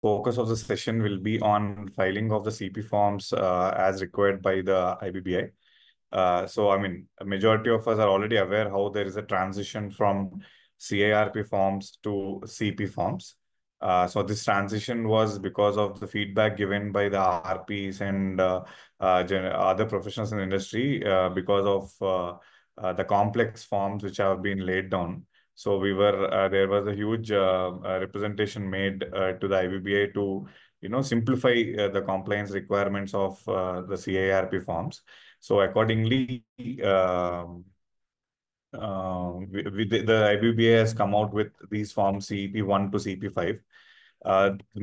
focus of the session will be on filing of the CP forms as required by the IBBI. I mean, a majority of us are already aware how there is a transition from CIRP forms to CP forms. So this transition was because of the feedback given by the RPs and other professionals in the industry because of the complex forms which have been laid down. So there was a huge representation made to the IBBA to simplify the compliance requirements of the CIRP forms. So accordingly, the IBBA has come out with these forms CP1 to CP5.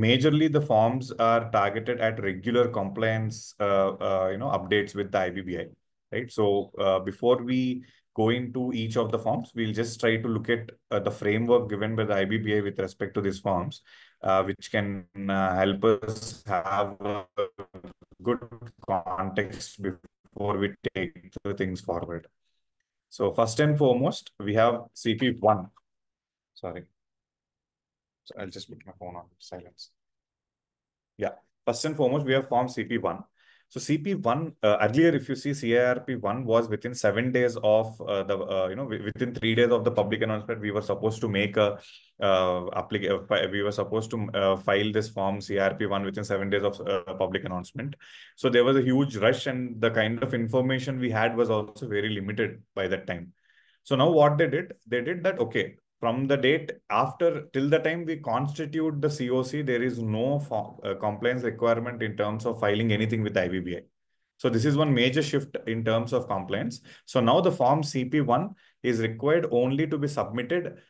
Majorly, the forms are targeted at regular compliance, updates with the IBBI, right? So before we go into each of the forms, we'll just try to look at the framework given by the IBBA with respect to these forms, which can help us have a good context before we take the things forward. So first and foremost, we have CP1. Sorry. So I'll just put my phone on silence. Yeah. First and foremost, we have form CP1. So CP1, earlier, if you see CIRP1 was within 7 days of within 3 days of the public announcement, we were supposed to make we were supposed to file this form CIRP1 within 7 days of public announcement. So there was a huge rush and the kind of information we had was also very limited by that time. So now what they did that, okay, from the date after till the time we constitute the COC, there is no compliance requirement in terms of filing anything with IBBI. So this is one major shift in terms of compliance. So now the form CP1 is required only to be submitted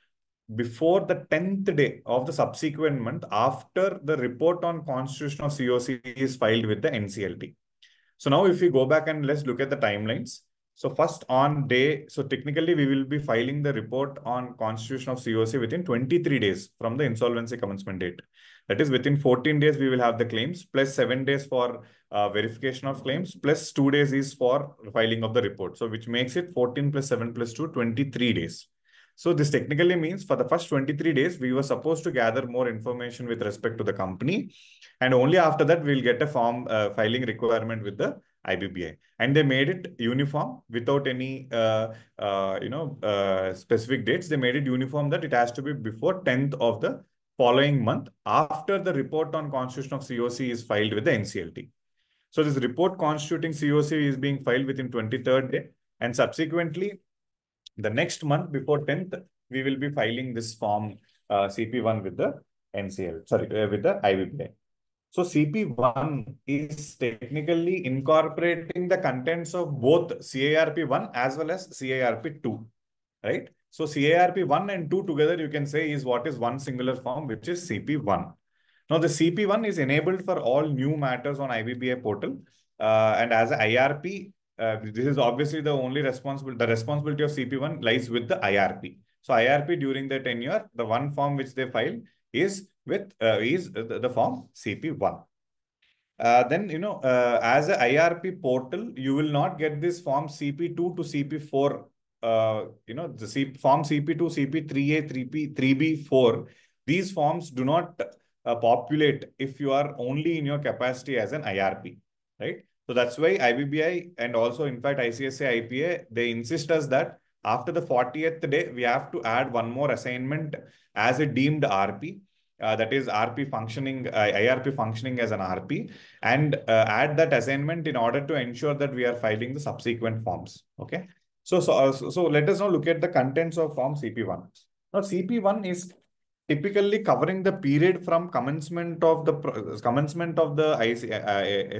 before the 10th day of the subsequent month after the report on constitution of COC is filed with the NCLT. So now if we go back and let's look at the timelines. So first on day, so technically we will be filing the report on constitution of COC within 23 days from the insolvency commencement date. That is within 14 days, we will have the claims plus 7 days for verification of claims plus 2 days is for filing of the report. So which makes it 14 plus 7 plus 2, 23 days. So this technically means for the first 23 days, we were supposed to gather more information with respect to the company. And only after that, we'll get a form filing requirement with the IBBI. And they made it uniform without any, specific dates. They made it uniform that it has to be before 10th of the following month after the report on constitution of COC is filed with the NCLT. So this report constituting COC is being filed within 23rd day. And subsequently, the next month before 10th, we will be filing this form CP1 with the with the IBBI. So CP1 is technically incorporating the contents of both CIRP1 as well as CIRP2, right? So CIRP1 and 2 together, you can say is what is one singular form, which is CP1. Now the CP1 is enabled for all new matters on IBBI portal. And as a IRP, this is obviously the responsibility of CP1 lies with the IRP. So IRP during the tenure, the one form which they file is with the form CP1. Then, as a IRP portal, you will not get this form CP2 to CP4, form CP2, CP3A, 3P, 3B4. These forms do not populate if you are only in your capacity as an IRP, right? So that's why IBBI and also, in fact, ICSA, IPA, they insist us that after the 40th day, we have to add one more assignment as a deemed RP. That is RP functioning, IRP functioning as an RP, and add that assignment in order to ensure that we are filing the subsequent forms. Okay. So let us now look at the contents of form CP1. Now CP1 is typically covering the period from commencement of the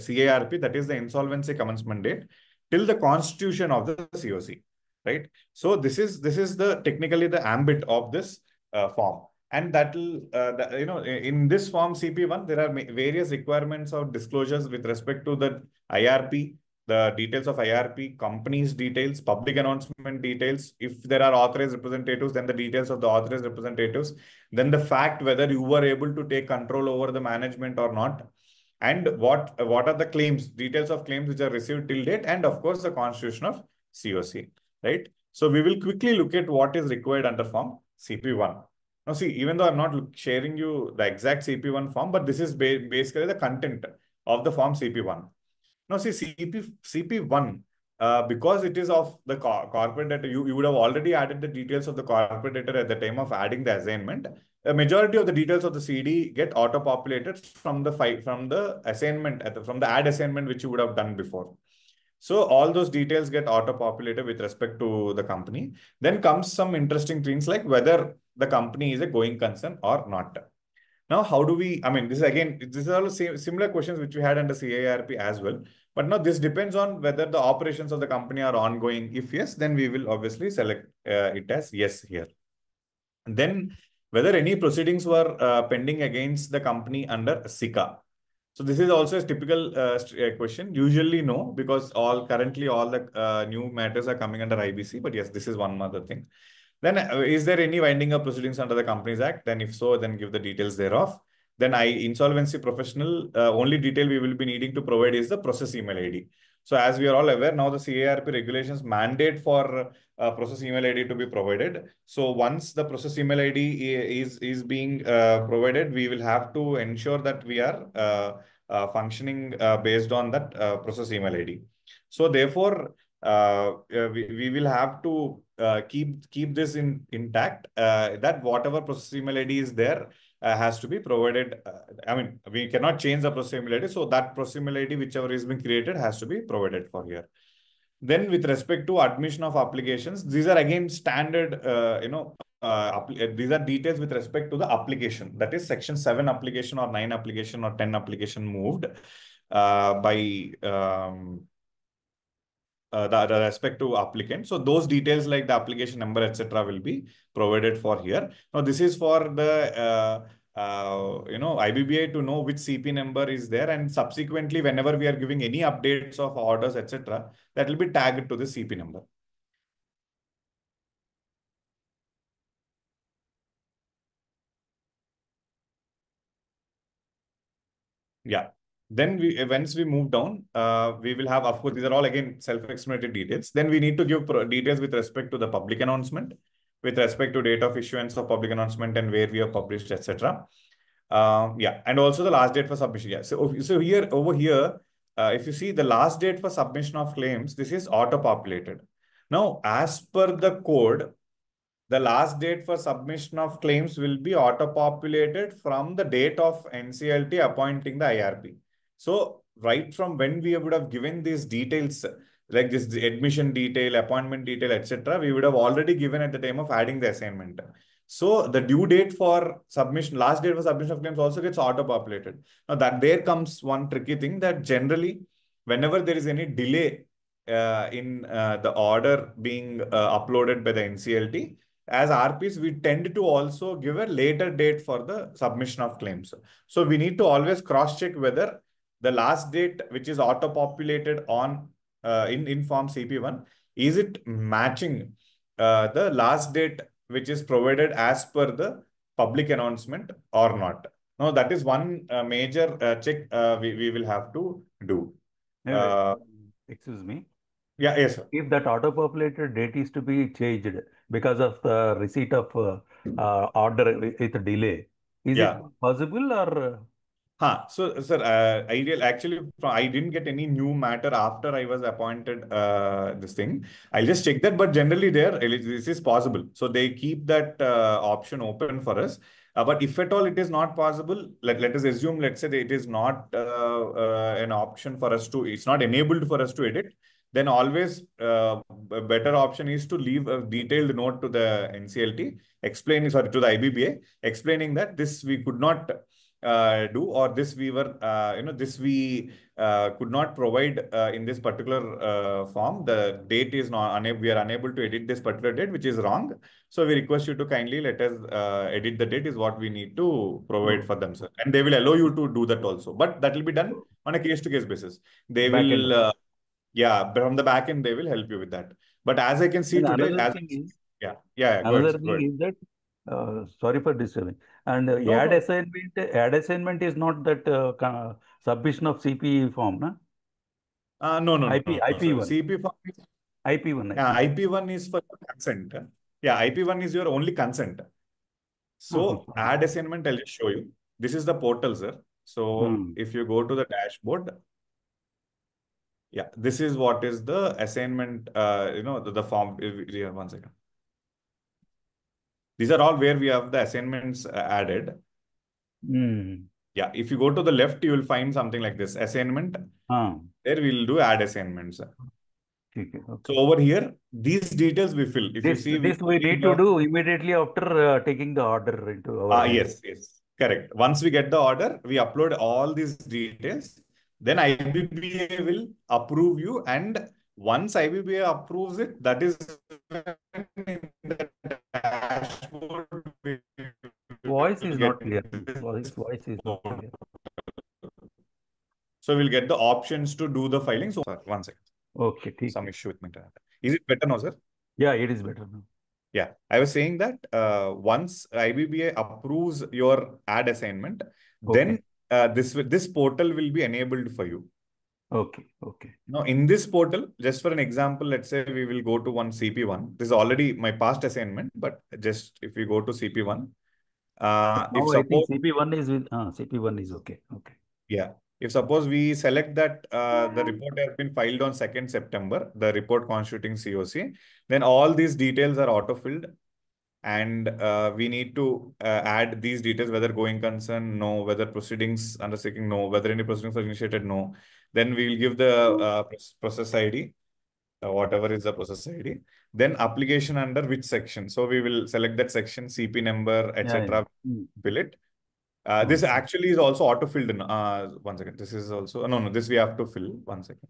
CIRP, that is the insolvency commencement date, till the constitution of the COC, right? So this is the technically the ambit of this form. And that will, in this form CP1, there are various requirements of disclosures with respect to the IRP, the details of IRP, companies details, public announcement details. If there are authorized representatives, then the details of the authorized representatives, then the fact whether you were able to take control over the management or not, and what are the claims, details of claims which are received till date, and of course the constitution of COC, right? So we will quickly look at what is required under form CP1. Now, see, even though I'm not sharing you the exact CP1 form, but this is basically the content of the form CP1. Now, see, CP1, because it is of the corporate data, you would have already added the details of the corporate data at the time of adding the assignment. A majority of the details of the CD get auto-populated from the from the assignment, from the add assignment, which you would have done before. So all those details get auto-populated with respect to the company. Then comes some interesting things like whether the company is a going concern or not. Now, how do we, I mean, this is again, this is all similar questions which we had under CARP as well. But now this depends on whether the operations of the company are ongoing. If yes, then we will obviously select it as yes here. And then whether any proceedings were pending against the company under SICA. So this is also a typical question. Usually no, because currently all the new matters are coming under IBC. But yes, this is one other thing. Then is there any winding up proceedings under the Companies Act? Then if so, then give the details thereof. Then insolvency professional, only detail we will be needing to provide is the process email ID. So as we are all aware, now the CARP regulations mandate for process email ID to be provided. So once the process email ID is being provided, we will have to ensure that we are functioning based on that process email ID. So therefore, we will have to keep this intact. That whatever process email ID is there has to be provided. I mean, we cannot change the process email ID. So that process email ID, whichever is being created, has to be provided for here. Then with respect to admission of applications, these are again standard, these are details with respect to the application. That is section 7 application or 9 application or 10 application moved by the respective applicant. So those details like the application number, etc., will be provided for here. Now, this is for the IBBI to know which CP number is there, and subsequently, whenever we are giving any updates of orders, etc., that will be tagged to the CP number. Yeah. Then once we move down, we will have, of course, these are all again self-explanatory details. Then we need to give details with respect to the public announcement, with respect to date of issuance of public announcement and where we have published, etc. Yeah, and also the last date for submission. Yeah. So here over here, if you see the last date for submission of claims, this is auto-populated. Now, as per the code, the last date for submission of claims will be auto-populated from the date of NCLT appointing the IRP. So right from when we would have given these details, like this admission detail, appointment detail, etc., we would have already given at the time of adding the assignment. So the due date for submission, last date for submission of claims also gets auto-populated. Now that there comes one tricky thing that generally, whenever there is any delay in the order being uploaded by the NCLT, as RPs, we tend to also give a later date for the submission of claims. So we need to always cross-check whether the last date, which is auto-populated on in form CP1, is it matching the last date which is provided as per the public announcement or not. Now, that is one major check we will have to do. Excuse me. Yeah, yes, sir. If that auto-populated date is to be changed because of the receipt of order with a delay, is it possible or? So, sir, I didn't get any new matter after I was appointed this thing. I'll just check that, but generally this is possible. So they keep that option open for us. But if at all it is not possible, let us assume, let's say that it is not an option for us to, it's not enabled for us to edit, then always a better option is to leave a detailed note to the NCLT explaining, sorry, to the IBBA, explaining that this we could not do, or this we were, this we could not provide in this particular form. The date is not unable, we are unable to edit this particular date, which is wrong. So we request you to kindly let us edit the date is what we need to provide for them, sir. And they will allow you to do that also. But that will be done on a case-to-case basis. They will, yeah, from the back end, they will help you with that. But as I can see And today, another thing is, go ahead, go ahead. is that, sorry for disturbing, and No, no. add assignment is not that submission of CP form, na? No, no, IP, no, sir. IP1, CP form is, IP1, IP1 is for consent. Yeah, IP1 is your only consent. So add assignment, I'll just show you. This is the portal, sir. So Hmm. if you go to the dashboard, yeah, this is what is the assignment, the form. Yeah, one second. These are all where we have the assignments added. Hmm. Yeah, if you go to the left, you will find something like this assignment. Ah, There we'll do add assignments. okay, So okay. over here, these details we fill. If you This see, we this we fill in need to the do immediately after taking the order into our hand. yes, yes, correct. Once we get the order, we upload all these details. Then IBBA will approve you, and once IBBA approves it, that is when in the dashboard we Voice will is get not clear. this. Voice is not clear. So we'll get the options to do the filing. So, sir, one second. Okay, ठीक Some है. issue with my internet. Is it better now, sir? Yeah, it is better now. Yeah, I was saying that once IBBA approves your ad assignment, Okay, then this portal will be enabled for you. okay, okay. Now, in this portal, just for an example, let's say we will go to one CP1. This is already my past assignment, but just if we go to CP1, But if now I think suppose CP1 is with CP1 is okay. Okay. yeah, if suppose we select that the report has been filed on 2nd September, the report constituting COC, then all these details are auto-filled. And we need to add these details, whether going concern, no, whether proceedings under seeking, no, whether any proceedings are initiated, no. Then we will give the process ID, whatever is the process ID. Then application under which section. So we will select that section, CP number, Yeah, yeah. etc. Mm. Fill it. This Okay. actually is also auto-filled. One second. This is also, no, this we have to fill. One second.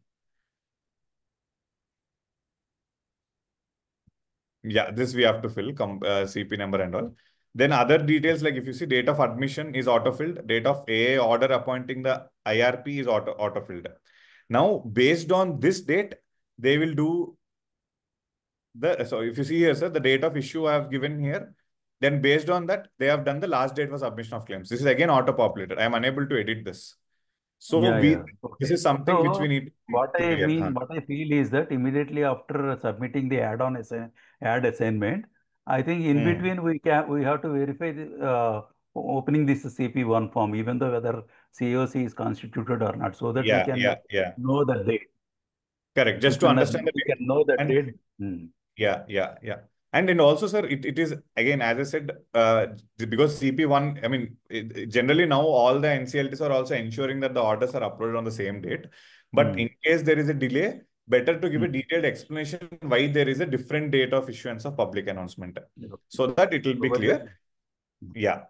Yeah, this we have to fill, CP number and all. Then other details, like if you see date of admission is auto-filled, date of AA order appointing the IRP is auto-filled. Now, based on this date, they will do so if you see here, sir, the date of issue I have given here, then based on that, they have done the last date for submission of claims. This is again auto-populated. I am unable to edit this. So Yeah, yeah. this Okay. is something which we So need what to I clear. mean, what I feel is that immediately after submitting the ad assignment, I think in Hmm. between we have to verify opening this CP1 form, even though whether COC is constituted or not, so that we Yeah, can yeah, yeah. know the date. Correct. We Just to can understand the we date. can know the And date. Hmm. yeah, yeah, yeah. And then also, sir, it is again, as I said, because CP1, I mean, generally now all the NCLTs are also ensuring that the orders are uploaded on the same date. But Hmm. in case there is a delay, better to give Hmm. a detailed explanation why there is a different date of issuance of public announcement, Okay. so that it will be So that, clear. Yeah,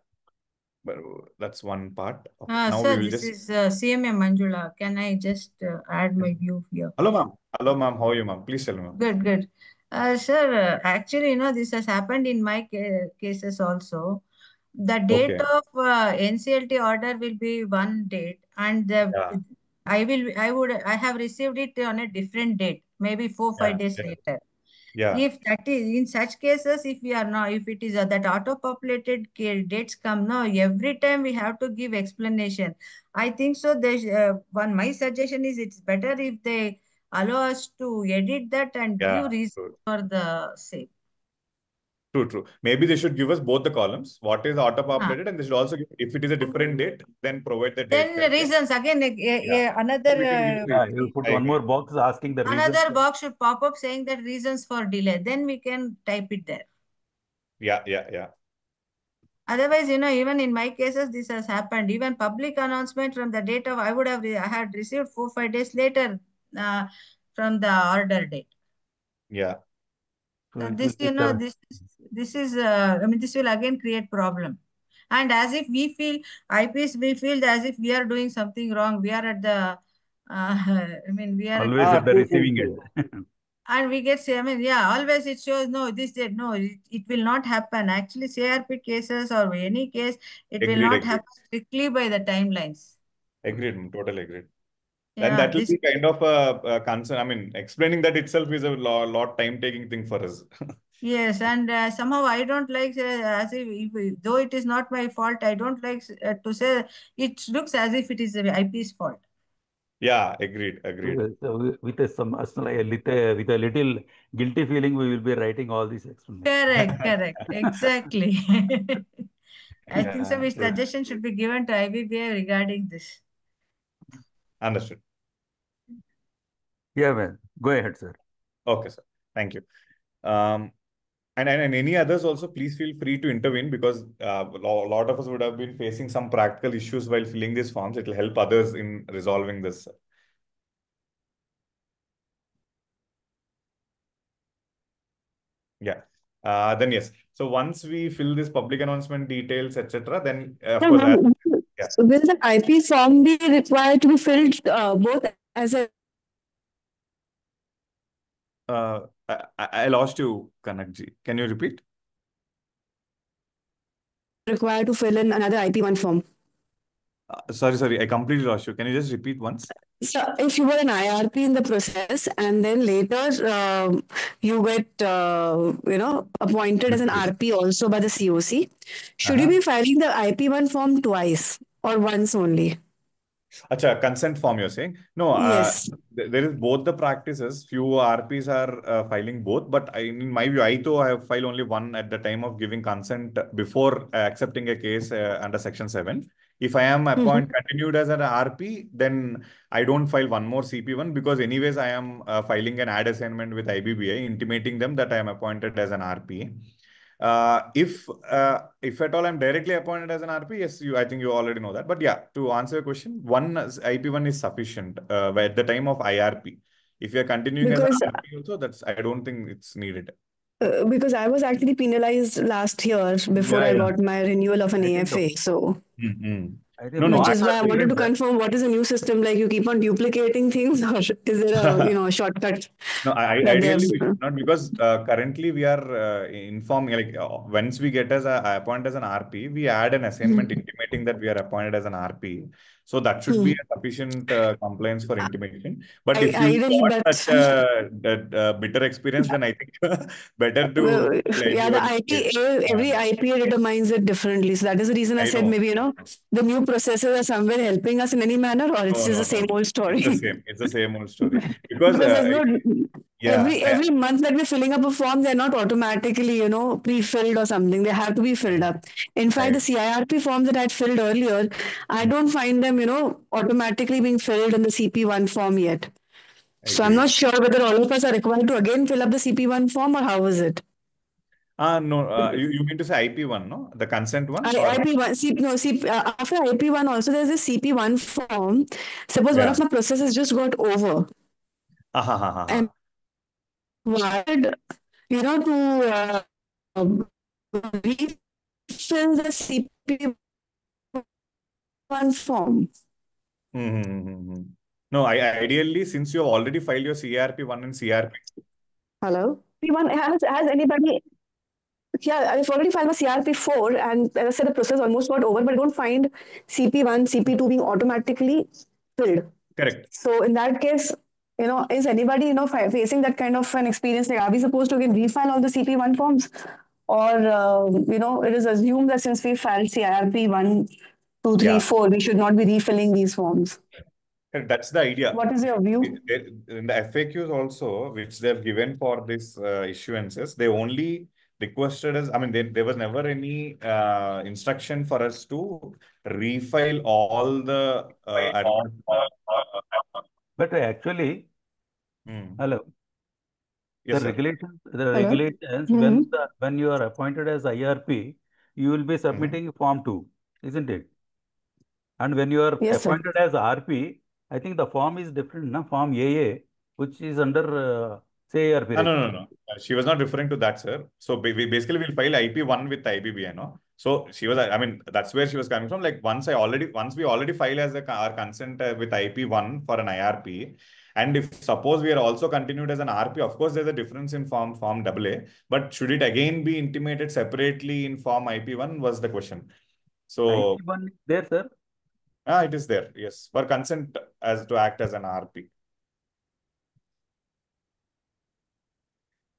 but that's one part. Okay, now we Sir, will this just. is CMA Manjula. Can I just add my view here? Hello, ma'am. Hello, ma'am. How are you, ma'am? Please tell me, ma'am. Good, good. Sir, actually, this has happened in my cases also. The date Okay. of NCLT order will be one date, and Yeah, I have received it on a different date, maybe 4 5 days yeah, later. yeah, If that is in such cases, if we are not, if it is that auto-populated dates come now, every time we have to give explanation. I think so. There's one. My suggestion is it's better if they allow us to edit that and yeah. give reason True. for the same. True, true. Maybe they should give us both the columns. What is Ah. auto-populated, and they should also give, if it is a different date, then provide the date Then the correctly. reasons again, Yeah. Then we can give another yeah, reasons. you put I one more agree. box asking the reason. another box should pop up saying that reasons for delay. Then we can type it there. Yeah, yeah, yeah. Otherwise, even in my cases, this has happened. Even public announcement from the date of I had received 4 5 days later uh, from the order date. Yeah. So So it will this, be correct. this is I mean, this will again create problem. And as if we feel IPs, we feel as if we are doing something wrong. We are at the I mean, we are at Always the at the True, true, receiving true. end. and we get say, I mean, yeah, always it shows no, this did no, it will not happen. Actually, CRP cases or any case, it will Agreed, not agreed. happen strictly by the timelines. Agreed, ma'am. Totally agreed. And Yeah, that will this be kind of a concern. I mean, explaining that itself is a lot time-taking thing for us. yes, and somehow I don't like as though it is not my fault. I don't like to say it looks as if it is the IP's fault. Yeah, agreed, agreed. So with with a little guilty feeling, we will be writing all these explanations. Correct, correct, exactly. I think so. Yeah, Which yeah. suggestion should be given to IBBA regarding this? Understood. Yeah, well, go ahead, sir. Okay, sir. Thank you. Um, and any others also, please feel free to intervene because a lot of us would have been facing some practical issues while filling these forms. It will help others in resolving this. Yeah. Then yes. So once we fill this public announcement details, etc., then of No, course, ma'am, yeah. will the IP form be required to be filled both as a I lost you, Kanakji. Can you repeat? required to fill in another IP1 form? Sorry, I completely lost you. Can you just repeat once? So if you were an IRP in the process and then later you get appointed as an Yes. RP also by the COC, should you Uh-huh. be filing the IP1 form twice or once only? Acha, consent form you're saying? No, Yes. there is both the practices. Few RPs are filing both, but in my view, I too have filed only one at the time of giving consent before accepting a case under Section 7. If I am Mhm. continued as an RP, then I don't file one more CP1 because anyways I am filing an ad assignment with IBBI intimating them that I am appointed as an RP. If at all I'm directly appointed as an RP, yes, I think you already know that. But yeah, to answer your question, IP1 is sufficient at the time of IRP. If you're continuing as an Because RP also, I don't think it's needed. because I was actually penalized last year before Yeah, I yeah. got my renewal of an I think AFA. So, Mm-hmm. I think No, no, which I'm is why not I wanted saying to that. confirm what is the new system like. You keep on duplicating things, or is there a shortcut No, that they have? ideally we should not because currently we are informing like once we get as a appointed as an RP, we add an assignment intimating that we are appointed as an RP. So that should be Hmm. a sufficient compliance for intimation. But I if you ideally got that's that bitter experience, then I think better to well, file yeah, the IP1 case. IPA, every IPA determines it differently. So that is the reason I I said know. maybe, the new processes are somewhere helping us in any manner, or it's No, just no, the no, same no. old It's the story. same. It's the same old story. Because Because there's no yeah, every month that we're filling up a form, they're not automatically, pre-filled or something. They have to be filled up. In fact, the right. CIRP forms that I'd filled earlier, I don't find them, automatically being filled in the CP1 form yet. I So I'm agree. not sure whether all of us are required to again fill up the CP1 form or how is it? No, you mean to say IP1, no? The consent one I, or IP1, no, after IP1 also there's a CP1 form. Suppose one yeah. of my processes just got over. Ha ha ha ha I'm ha. required, to refill the CP1 form. Mm-hmm. No, ideally, since you have already filed your CRP1 and CRP. Hello? CP1, has anybody? Yeah, I've already filed my CRP4, and as I said, the process almost got over, but I don't find CP1, CP2 being automatically filled. Correct. So in that case, is anybody, facing that kind of an experience? Like, are we supposed to again refile all the CP1 forms? Or, it is assumed that since we filed CIRP 1, 2, 3, Yeah. 4, we should not be refilling these forms. Correct. That's the idea. What is your view? In the FAQs also, which they've given for this issuances, they only requested us, I mean, there was never any instruction for us to refile all the But actually, Hmm. hello, Yes, sir. the Hello? regulations, Hmm. when you are appointed as IRP, you will be Mhm. submitting Form 2, isn't it? And when you are Yes, sir. appointed as RP, I think the form is different, na? Form AA, which is under CIRP No, no, no, regime. no. She was not referring to that, sir. So we basically will file IP1 with IBBI, no? So she was, I mean, that's where she was coming from. Like once we already file as our consent with IP1 for an IRP, and if suppose we are also continued as an RP, of course, there's a difference in form AA, but should it again be intimated separately in form IP1 was the question. So, IP1 is there, sir. it is there, yes, for consent as to act as an RP.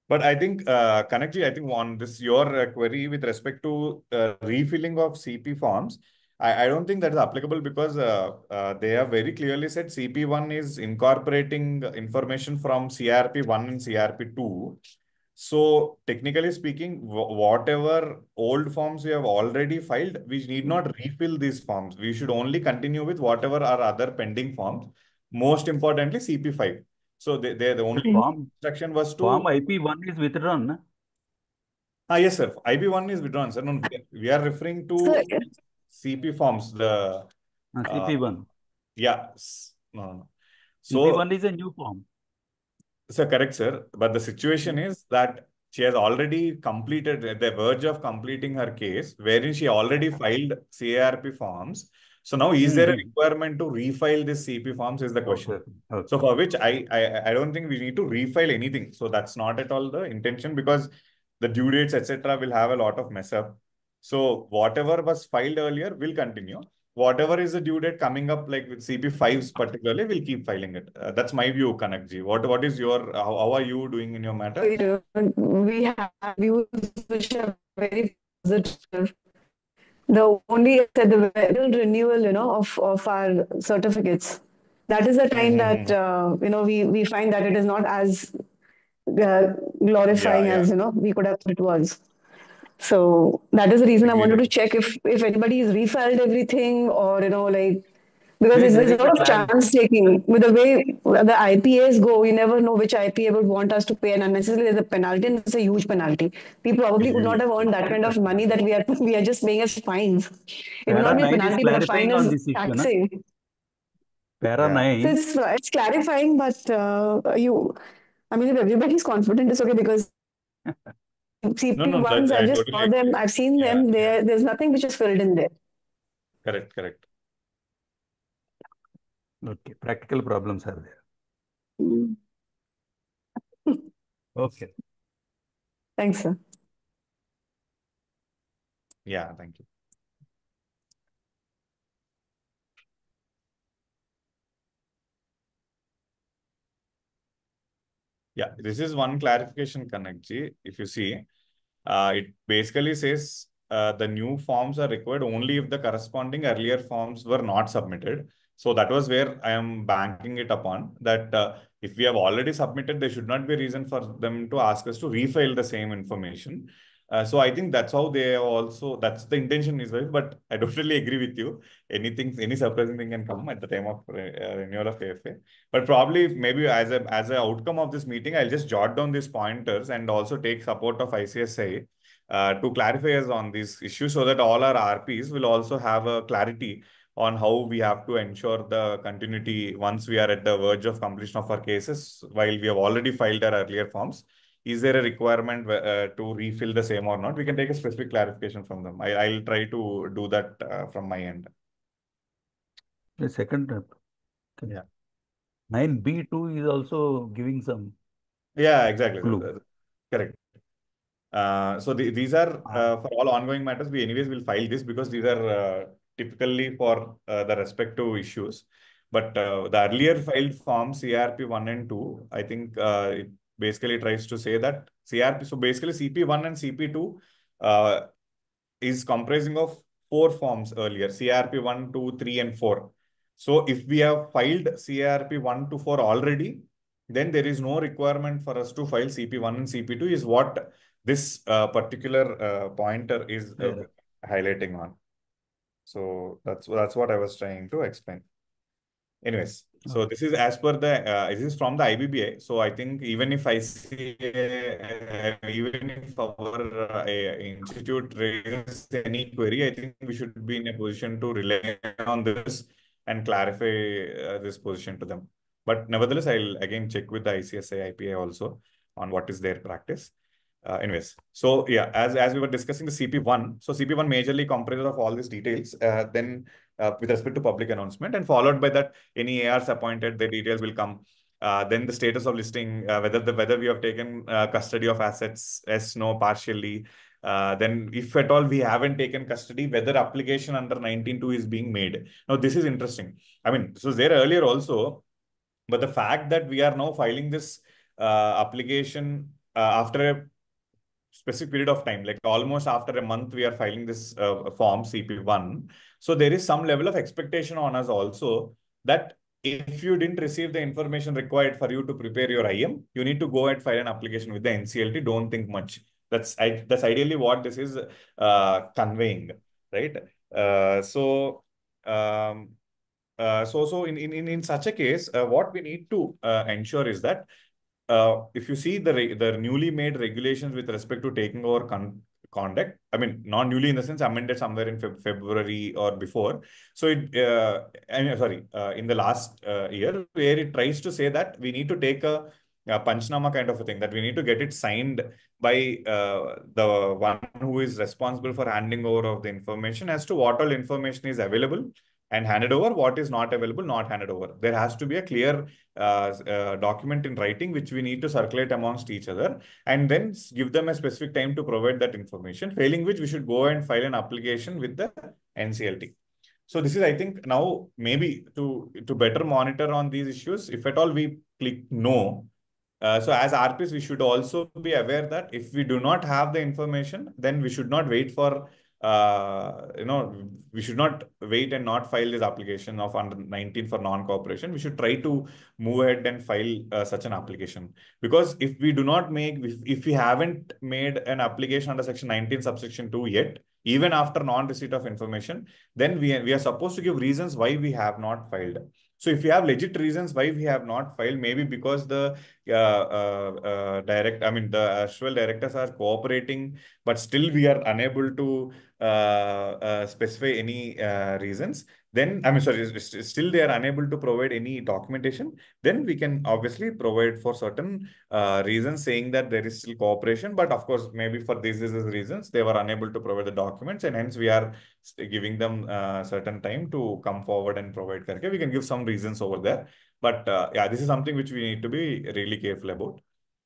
But I think, Kanakji, I think on this, your query with respect to refilling of CP forms, I don't think that is applicable because they have very clearly said CP1 is incorporating information from CRP1 and CRP2. So technically speaking, whatever old forms we have already filed, we need not refill these forms. We should only continue with whatever are other pending forms. Most importantly, CP5. So the only instruction was to Form IP1 is withdrawn. Na? Yes, sir. IP1 is withdrawn, sir. No, we are referring to So, CP forms. The CP1. yeah, no, no, no. CP1 So is a new form. sir, correct, sir. But the situation is that she has already completed at the verge of completing her case, wherein she already filed CARP forms. So now, is there a requirement to refile this CP forms? Is the question. Okay. Okay. So for which I don't think we need to refile anything. So that's not at all the intention, because the due dates, etc., will have a lot of mess up. So whatever was filed earlier will continue. Whatever is the due date coming up, like with CP5s particularly, we'll keep filing it. That's my view, Kanakji. What is your, how are you doing in your matter? we have views which are very positive. The only said the renewal, of our certificates. That is the time that we find that it is not as glorifying as we could have thought it was. So that is the reason I wanted to check if anybody has refiled everything, or like, because there's a lot of chance taking with the way the IPAs go. You never know which IPA would want us to pay, and unnecessarily there's a penalty, and it's a huge penalty. We probably could not have earned that kind of money that we are just paying as fines. It would not be a penalty, but a fine is taxing. Para 9. So it's clarifying, but I mean, if everybody's confident, it's okay, because CP1s, I just saw them, I've seen them, there's nothing which is filled in there. Correct. Okay, practical problems are there. Okay. Thanks, sir. Yeah, thank you. Yeah, this is one clarification, Kanakji. If you see, it basically says the new forms are required only if the corresponding earlier forms were not submitted. So that was where I am banking it upon, that if we have already submitted, there should not be a reason for them to ask us to refile the same information. So I think that's how they also, that's the intention is, right? But I totally agree with you. Any surprising thing can come at the time of renewal of AFA. But probably maybe as a outcome of this meeting, I'll just jot down these pointers and also take support of ICSI to clarify us on these issues, so that all our RPs will also have a clarity on how we have to ensure the continuity once we are at the verge of completion of our cases, while we have already filed our earlier forms. Is there a requirement to refill the same or not? We can take a specific clarification from them. I'll try to do that from my end. The second, yeah, 9B2 is also giving some. Yeah, exactly. Clue. Correct. So these are for all ongoing matters. We anyways will file this, because these are typically for the respective issues. But the earlier filed forms, CRP1 and 2, I think it basically tries to say that CRP. So basically, CP1 and CP2 is comprising of 4 forms earlier: CRP1, 2, 3, and 4. So if we have filed CRP1 to 4 already, then there is no requirement for us to file CP1 and CP2, is what this particular pointer is highlighting on. So that's what I was trying to explain. Anyways, so this is as per the, this is from the IBBI. So I think even if I see, even if our institute raises any query, I think we should be in a position to rely on this and clarify this position to them. But nevertheless, I'll again check with the ICSI IPA also on what is their practice. Anyways, so yeah, as we were discussing the CP1, so CP1 majorly comprises of all these details. Then with respect to public announcement, and followed by that, any ARs appointed, the details will come. Then the status of listing, whether we have taken custody of assets, yes, no, partially. Then if at all we haven't taken custody, whether application under 19.2 is being made. Now this is interesting. I mean, this was there earlier also, but the fact that we are now filing this application after a specific period of time, like almost after a month, we are filing this form CP1. So there is some level of expectation on us also that if you didn't receive the information required for you to prepare your IM, you need to go and file an application with the NCLT. Don't think much. That's ideally what this is conveying, right? So in such a case, what we need to ensure is that if you see the newly made regulations with respect to taking over conduct, I mean, not newly in the sense amended somewhere in February or before. So in the last year, where it tries to say that we need to take a panchnama kind of a thing, that we need to get it signed by the one who is responsible for handing over of the information as to what all information is available and handed over, what is not available, not handed over. There has to be a clear document in writing which we need to circulate amongst each other, and then give them a specific time to provide that information, failing which we should go and file an application with the NCLT. So this is, I think, now maybe to better monitor on these issues, if at all we click no. So as RPs, we should also be aware that if we do not have the information, then we should not wait for we should not wait and not file this application of under 19 for non-cooperation. We should try to move ahead and file such an application. Because if we do not make, if we haven't made an application under section 19 subsection 2 yet, even after non-receipt of information, then we are supposed to give reasons why we have not filed. So if you have legit reasons why we have not filed, maybe because the the actual directors are cooperating, but still we are unable to specify any reasons, then, I mean, sorry, still they are unable to provide any documentation, then we can obviously provide for certain reasons saying that there is still cooperation. But of course, maybe for these reasons, they were unable to provide the documents, and hence we are giving them certain time to come forward and provide. We can give some reasons over there. But yeah, this is something which we need to be really careful about.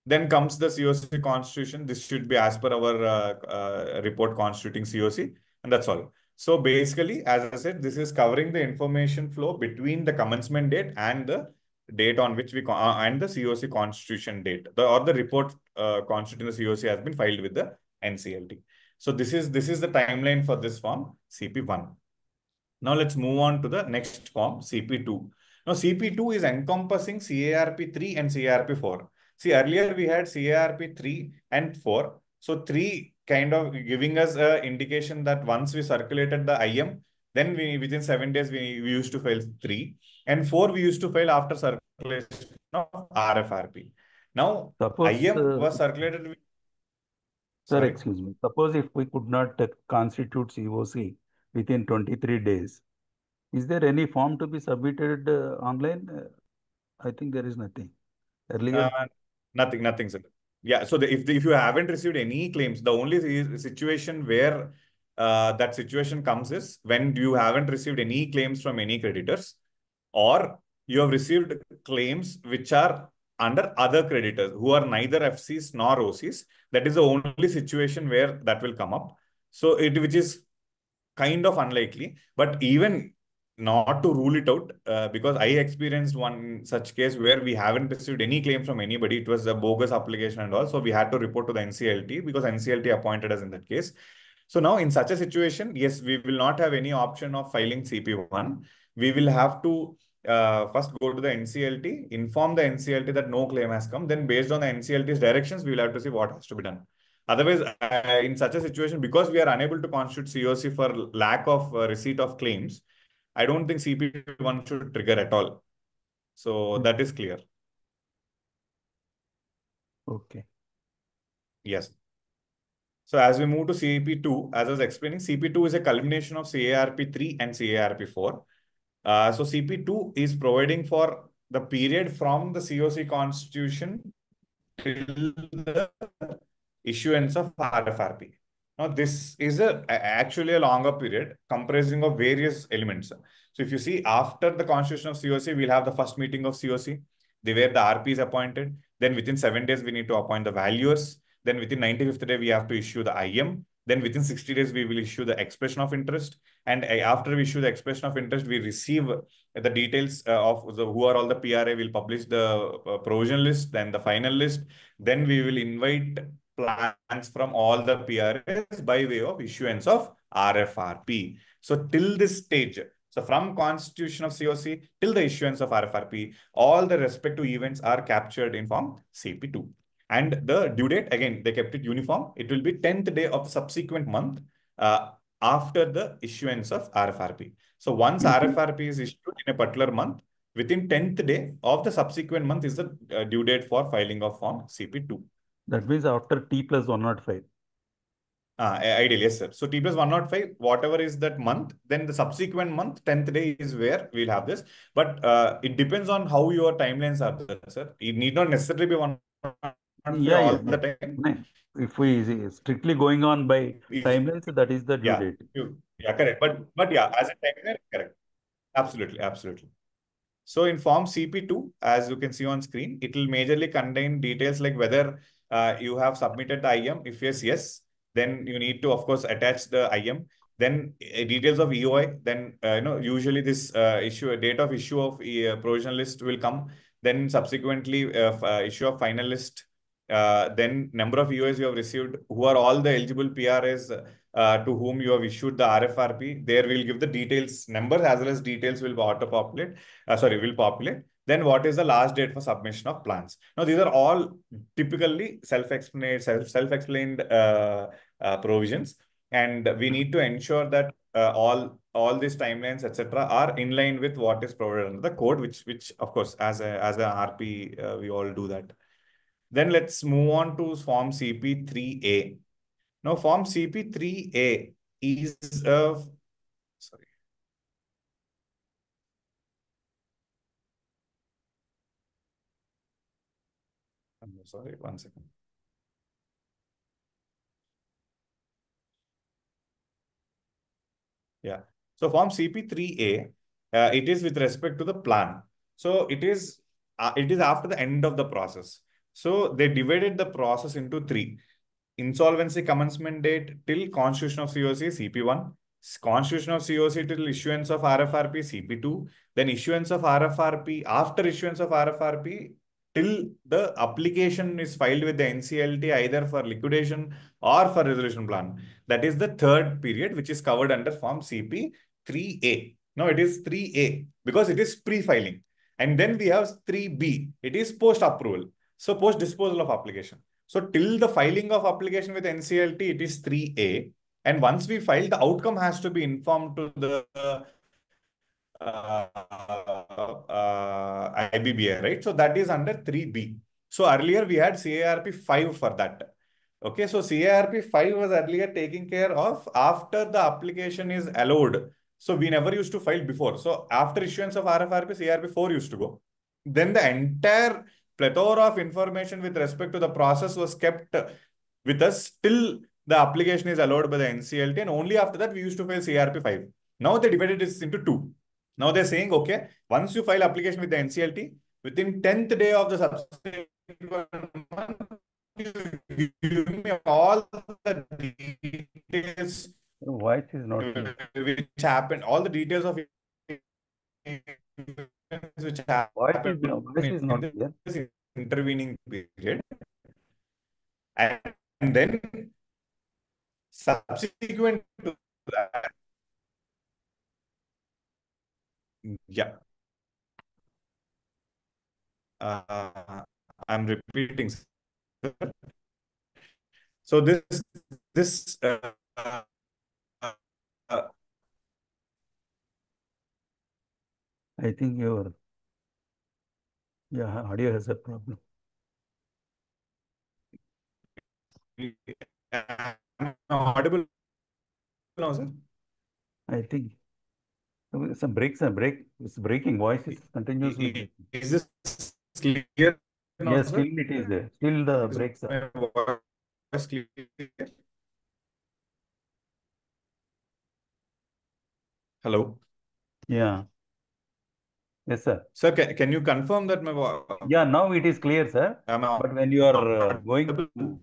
Then comes the COC constitution. This should be as per our report constituting COC, and that's all. So basically, as I said, this is covering the information flow between the commencement date and the date on which we and the COC constitution date. Or the report constituting the COC has been filed with the NCLT. So this is the timeline for this form CP1. Now let's move on to the next form CP2. Now CP2 is encompassing CARP3 and CARP4. See, earlier we had CARP3 and 4. So 3 kind of giving us an indication that once we circulated the IM, then within 7 days we used to file 3, and 4 we used to file after circulation of RFRP. Now Suppose, IM was circulated with, sir, sorry. excuse me. Suppose if we could not constitute COC within 23 days, is there any form to be submitted online? I think there is nothing. Earlier, Nothing, sir. Yeah, so if you haven't received any claims, the only situation where that situation comes is when you haven't received any claims from any creditors, or you have received claims which are under other creditors who are neither FCs nor OCs. That is the only situation where that will come up. So which is kind of unlikely, but even not to rule it out, because I experienced one such case where we haven't received any claim from anybody. It was a bogus application and all. So we had to report to the NCLT because NCLT appointed us in that case. So now in such a situation, yes, we will not have any option of filing CP1. We will have to first go to the NCLT, inform the NCLT that no claim has come. Then based on the NCLT's directions, we will have to see what has to be done. Otherwise, in such a situation, because we are unable to constitute COC for lack of receipt of claims, I don't think CP1 should trigger at all. So that is clear. okay. Yes. So as we move to CP2, as I was explaining, CP2 is a culmination of CARP3 and CARP4. So CP2 is providing for the period from the COC constitution till the issuance of RFRP. Now, this is actually a longer period comprising of various elements. So if you see, after the constitution of COC, we'll have the first meeting of COC, where the RP is appointed. Then within 7 days, we need to appoint the valuers. Then within 95th day, we have to issue the IM. Then within 60 days, we will issue the expression of interest. And after we issue the expression of interest, we receive the details of who are all the PRA. We'll publish the provision list, then the final list. Then we will invite plans from all the PRAs by way of issuance of RFRP. So till this stage, So from constitution of COC till the issuance of RFRP, all the respective events are captured in Form CP2. And the due date, again, they kept it uniform. It will be 10th day of the subsequent month after the issuance of RFRP. So once RFRP is issued in a particular month, within 10th day of the subsequent month is the due date for filing of Form CP2. That means after T plus 105. Ideal, yes, sir. So T plus 105, whatever is that month, then the subsequent month, 10th day is where we'll have this. But it depends on how your timelines are there, sir. It need not necessarily be 105 all the time. If we strictly going on by timelines, that is the due Yeah, date. yeah, correct. But yeah, as a timeline, correct. Absolutely, absolutely. So in Form CP2, as you can see on screen, it will majorly contain details like whether you have submitted the IM. If yes, yes, then you need to, of course, attach the IM. Then details of EOI. Then, usually this date of issue of provisional list will come. Then subsequently issue of final list. Then number of EOIs you have received, who are all the eligible PRAs to whom you have issued the RFRP. There will give the details, numbers as well as details will auto-populate. Will populate. Then what is the last date for submission of plans? Now, these are all typically self-explained provisions. And we need to ensure that all these timelines, etc., are in line with what is provided under the code, which of course, as a RP, we all do that. Then let's move on to Form CP3A. Now, Form CP3A is sorry. I'm sorry, one second. Yeah. So Form CP3A, it is with respect to the plan. So it is after the end of the process. So they divided the process into three. Insolvency commencement date till constitution of COC, CP1. Constitution of COC till issuance of RFRP, CP2. Then issuance of RFRP, after issuance of RFRP, till the application is filed with the NCLT either for liquidation or for resolution plan. That is the third period, which is covered under Form CP3A. Now it is 3A because it is pre-filing. And then we have 3B. It is post-approval. So post-disposal of application. So till the filing of application with NCLT, it is 3A. And once we file, the outcome has to be informed to the IBBI, right? So that is under 3B. So earlier we had CARP 5 for that. Okay, so CARP 5 was earlier taking care of after the application is allowed. So we never used to file before. So after issuance of RFRP, CARP 4 used to go. Then the entire plethora of information with respect to the process was kept with us till the application is allowed by the NCLT. And only after that, we used to file CARP 5. Now they divided this into two. Now they're saying, okay, once you file application with the NCLT, within 10th day of the subsequent month, you give me all the details. Your voice is not clear. Which happened, all the details of which happened Voice is not in clear. this intervening period. And then subsequent to that, yeah. I'm repeating. So this I think your audio has a problem. am I audible now, sir? I think some breaks. It's breaking. Voice is continuously breaking. Is this clear now, Yes, sir? still it is there. Still the Is breaks are. my voice clear? Hello? Yeah. Yes, sir. Sir, can you confirm that my Yeah, now it is clear, sir. am I But when you are going audible? to,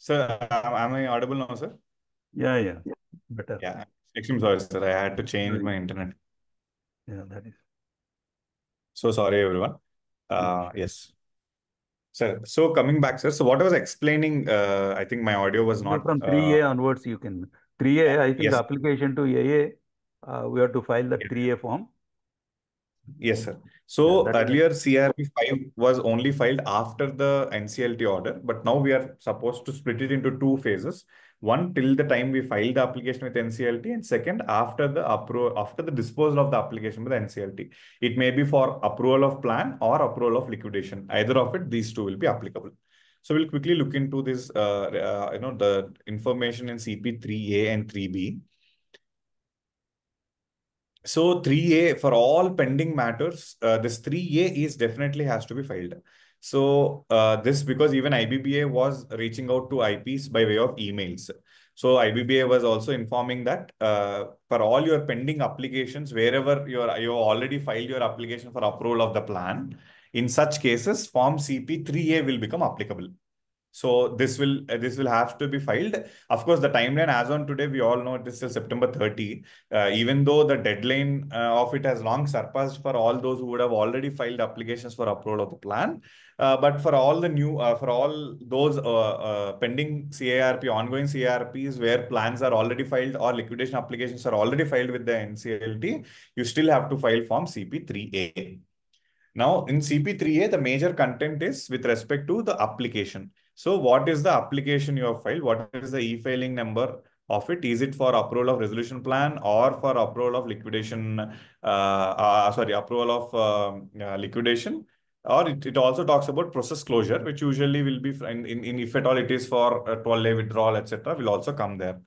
Sir, am I audible now, sir? Yeah, better. Yeah. Extreme sorry, sir. I had to change Sorry. my internet. Yeah, that is. So sorry, everyone. Yes. Sir, so coming back, sir. So what I was explaining, I think my audio was Yeah, not. from 3A onwards, you can. 3A, I think Yes. application to AA, we have to file the Yes. 3A form. Yes, sir. Yeah, So that is earlier CRP 5 was only filed after the NCLT order, but now we are supposed to split it into two phases. One till the time we file the application with NCLT, and second after the disposal of the application with NCLT. It may be for approval of plan or approval of liquidation. Either of it, these two will be applicable. So we'll quickly look into this, the information in CP 3A and 3B. So 3A for all pending matters, this 3A is definitely has to be filed. So this because even IBBA was reaching out to IPs by way of emails. So IBBA was also informing that for all your pending applications, wherever you already filed your application for approval of the plan, in such cases, Form CP 3A will become applicable. So this will have to be filed. Of course, the timeline as on today, we all know it is till September 30. Even though the deadline of it has long surpassed for all those who would have already filed applications for approval of the plan. But for all those pending CARP, ongoing CARPs where plans are already filed or liquidation applications are already filed with the NCLT, you still have to file Form CP3A. Now, in CP3A, the major content is with respect to the application. So, what is the application you have filed? What is the e-filing number of it? Is it for approval of resolution plan or for approval of liquidation? Approval of liquidation. Or it also talks about process closure, which usually will be in if at all it is for 12-day withdrawal, etc. will also come there.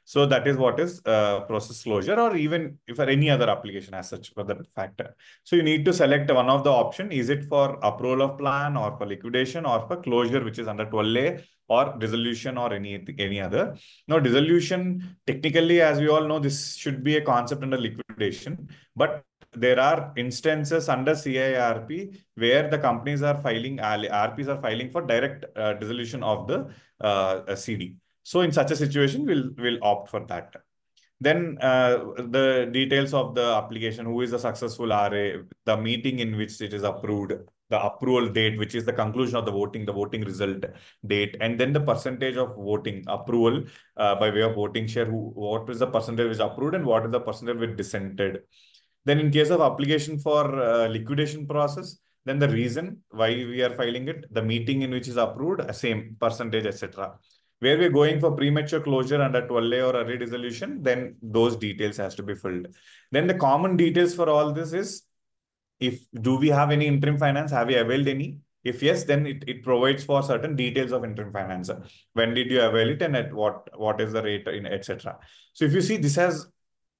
So that is what is process closure, or even if for any other application as such for that factor. So you need to select one of the option. Is it for approval of plan or for liquidation or for closure, which is under 12A, or dissolution or any other. Now, dissolution, technically, as we all know, this should be a concept under liquidation, but there are instances under CIRP where the companies are filing, RPs are filing for direct dissolution of the CD. So in such a situation, we'll opt for that. Then the details of the application, who is the successful RA, the meeting in which it is approved, the approval date, which is the conclusion of the voting result date, and then the percentage of voting approval by way of voting share, what is the percentage which approved and what is the percentage which dissented. Then in case of application for liquidation process, then the reason why we are filing it, the meeting in which is approved, same percentage, etc. Where we're going for premature closure under 12A or early dissolution, then those details has to be filled. Then the common details for all this is, do we have any interim finance? Have we availed any? If yes, then it provides for certain details of interim finance. When did you avail it and at what is the rate, etc. So if you see, this has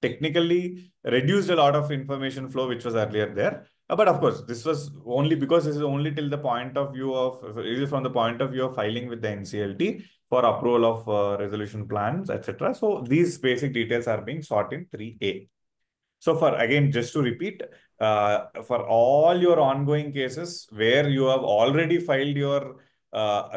technically reduced a lot of information flow which was earlier there. But of course, this was only because this is only till the point of view of, it is from the point of view of filing with the NCLT for approval of resolution plans, etc. So these basic details are being sought in 3A. So for again, just to repeat, for all your ongoing cases where you have already filed your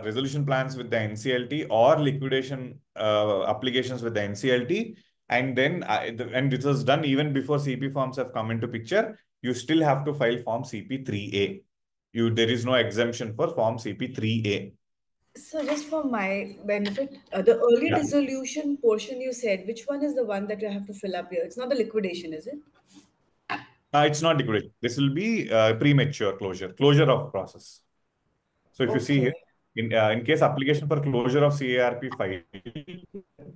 resolution plans with the NCLT or liquidation applications with the NCLT, and then and this was done even before CP forms have come into picture, you still have to file Form CP3A. There is no exemption for Form CP3A. So just for my benefit, the early Yeah. dissolution portion you said, which one is the one that you have to fill up here? It's not the liquidation, is it? It's not liquidation. This will be premature closure of process. So if you see here, Okay. in case application for closure of CARP file,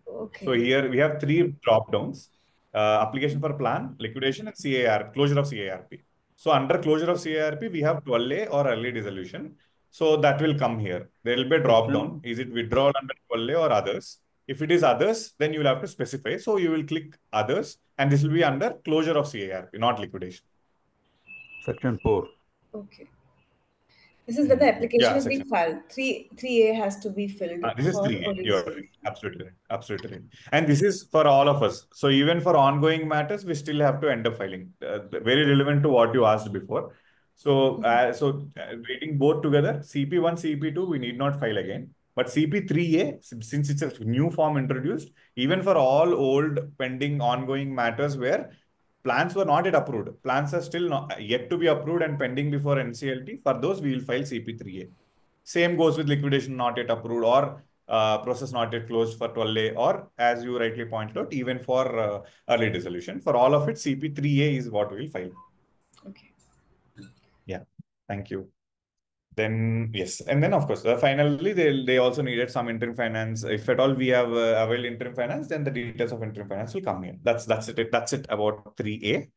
so Okay. here we have three drop downs: application for plan, liquidation, and CARP, closure of CARP. So under closure of CARP, we have 12A or early dissolution. So that will come here. There will be a drop down. Is it withdrawal under 12A or others? If it is others, then you will have to specify. So you will click others, and this will be under closure of CARP, not liquidation. Section 4. Okay. This is when the application Yeah, is being section. filed. 3A has to be filled This is for 3A. early You're right. dissolution. Absolutely right. Absolutely right. And this is for all of us. So even for ongoing matters, we still have to end up filing. Very relevant to what you asked before. So, Mhm. rating both together, CP1, CP2, we need not file again. But CP3A, since it's a new form introduced, even for all old pending ongoing matters where plans were not yet approved, plans are still not yet to be approved and pending before NCLT, for those we will file CP3A. Same goes with liquidation not yet approved or process not yet closed for 12A, or as you rightly pointed out, even for early dissolution. For all of it, CP3A is what we will file. Okay. Yeah, thank you. Then yes, and then of course, finally they also needed some interim finance. If at all we have availed interim finance, then the details of interim finance will come here. That's it. That's it about 3A,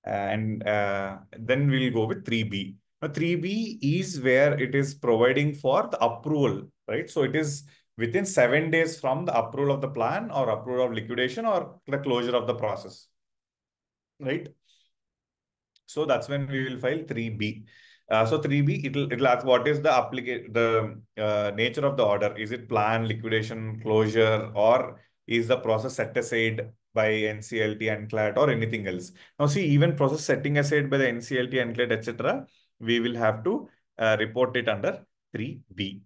and then we'll go with 3B. Now 3B is where it is providing for the approval, right? So it is within 7 days from the approval of the plan or approval of liquidation or the closure of the process, right? So that's when we will file 3B. So 3B, it'll ask what is the nature of the order. Is it plan, liquidation, closure, or is the process set aside by NCLT, NCLAT, or anything else? Now see, even process setting aside by the NCLT, NCLAT, etc., we will have to report it under 3B.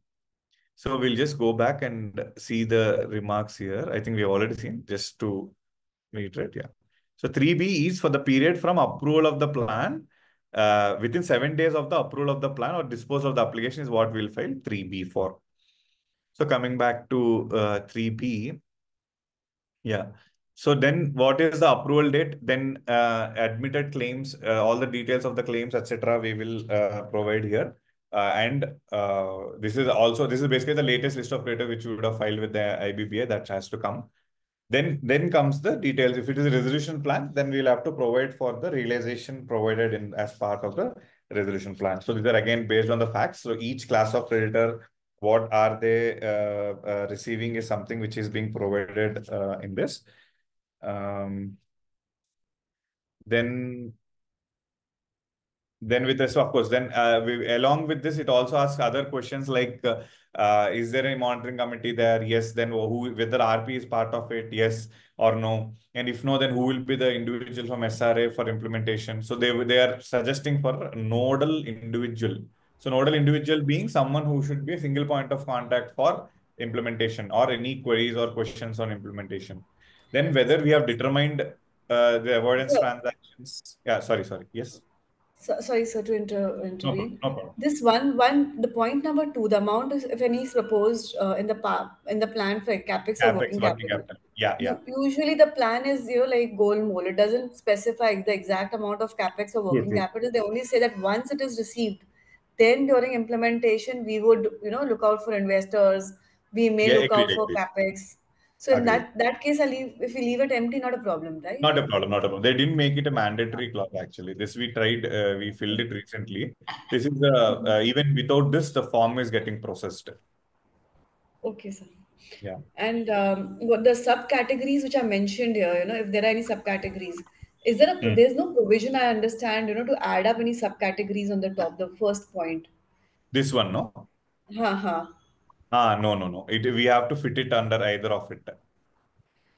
So we'll just go back and see the remarks here. I think we have already seen, just to reiterate, yeah. So 3B is for the period from approval of the plan, within 7 days of the approval of the plan or disposal of the application is what we'll file 3B for. So coming back to 3B, yeah. So then what is the approval date? Then admitted claims, all the details of the claims, etc. we will provide here. This is basically the latest list of creditors which we would have filed with the IBBA that has to come. Then comes the details. If it is a resolution plan, then we'll have to provide for the realization provided in as part of the resolution plan. So these are again based on the facts. So each class of creditor, what are they receiving is something which is being provided in this. Then with this, of course, then along with this, it also asks other questions like, is there a monitoring committee there? Yes. Then whether RP is part of it? Yes or no? And if no, then who will be the individual from SRA for implementation? So they are suggesting for nodal individual. So nodal individual being someone who should be a single point of contact for implementation or any queries or questions on implementation. Then whether we have determined the avoidance So, transactions. Yeah, sorry. Yes. sorry, sir, to No problem. intervene. No problem. This the point number two, the amount is, if any, is proposed in the plan for capex or CapEx working working capital. capital. Yeah. Usually, the plan is like goal mole. It doesn't specify the exact amount of capex or True, working true. capital. They only say that once it is received, then during implementation, we would look out for investors. We may Yeah, look agreed, out for agreed. capex. So in Agreed. that case, if we leave it empty, not a problem, right? Not a problem, not a problem. They didn't make it a mandatory clause actually. This we tried, we filled it recently. This is even without this, the form is getting processed. Okay, sir. Yeah. And what the subcategories which are mentioned here, if there are any subcategories, is there Hmm. there's no provision I understand, to add up any subcategories on the top, the first point. This one, no? Ha ha. No. We have to fit it under either of it.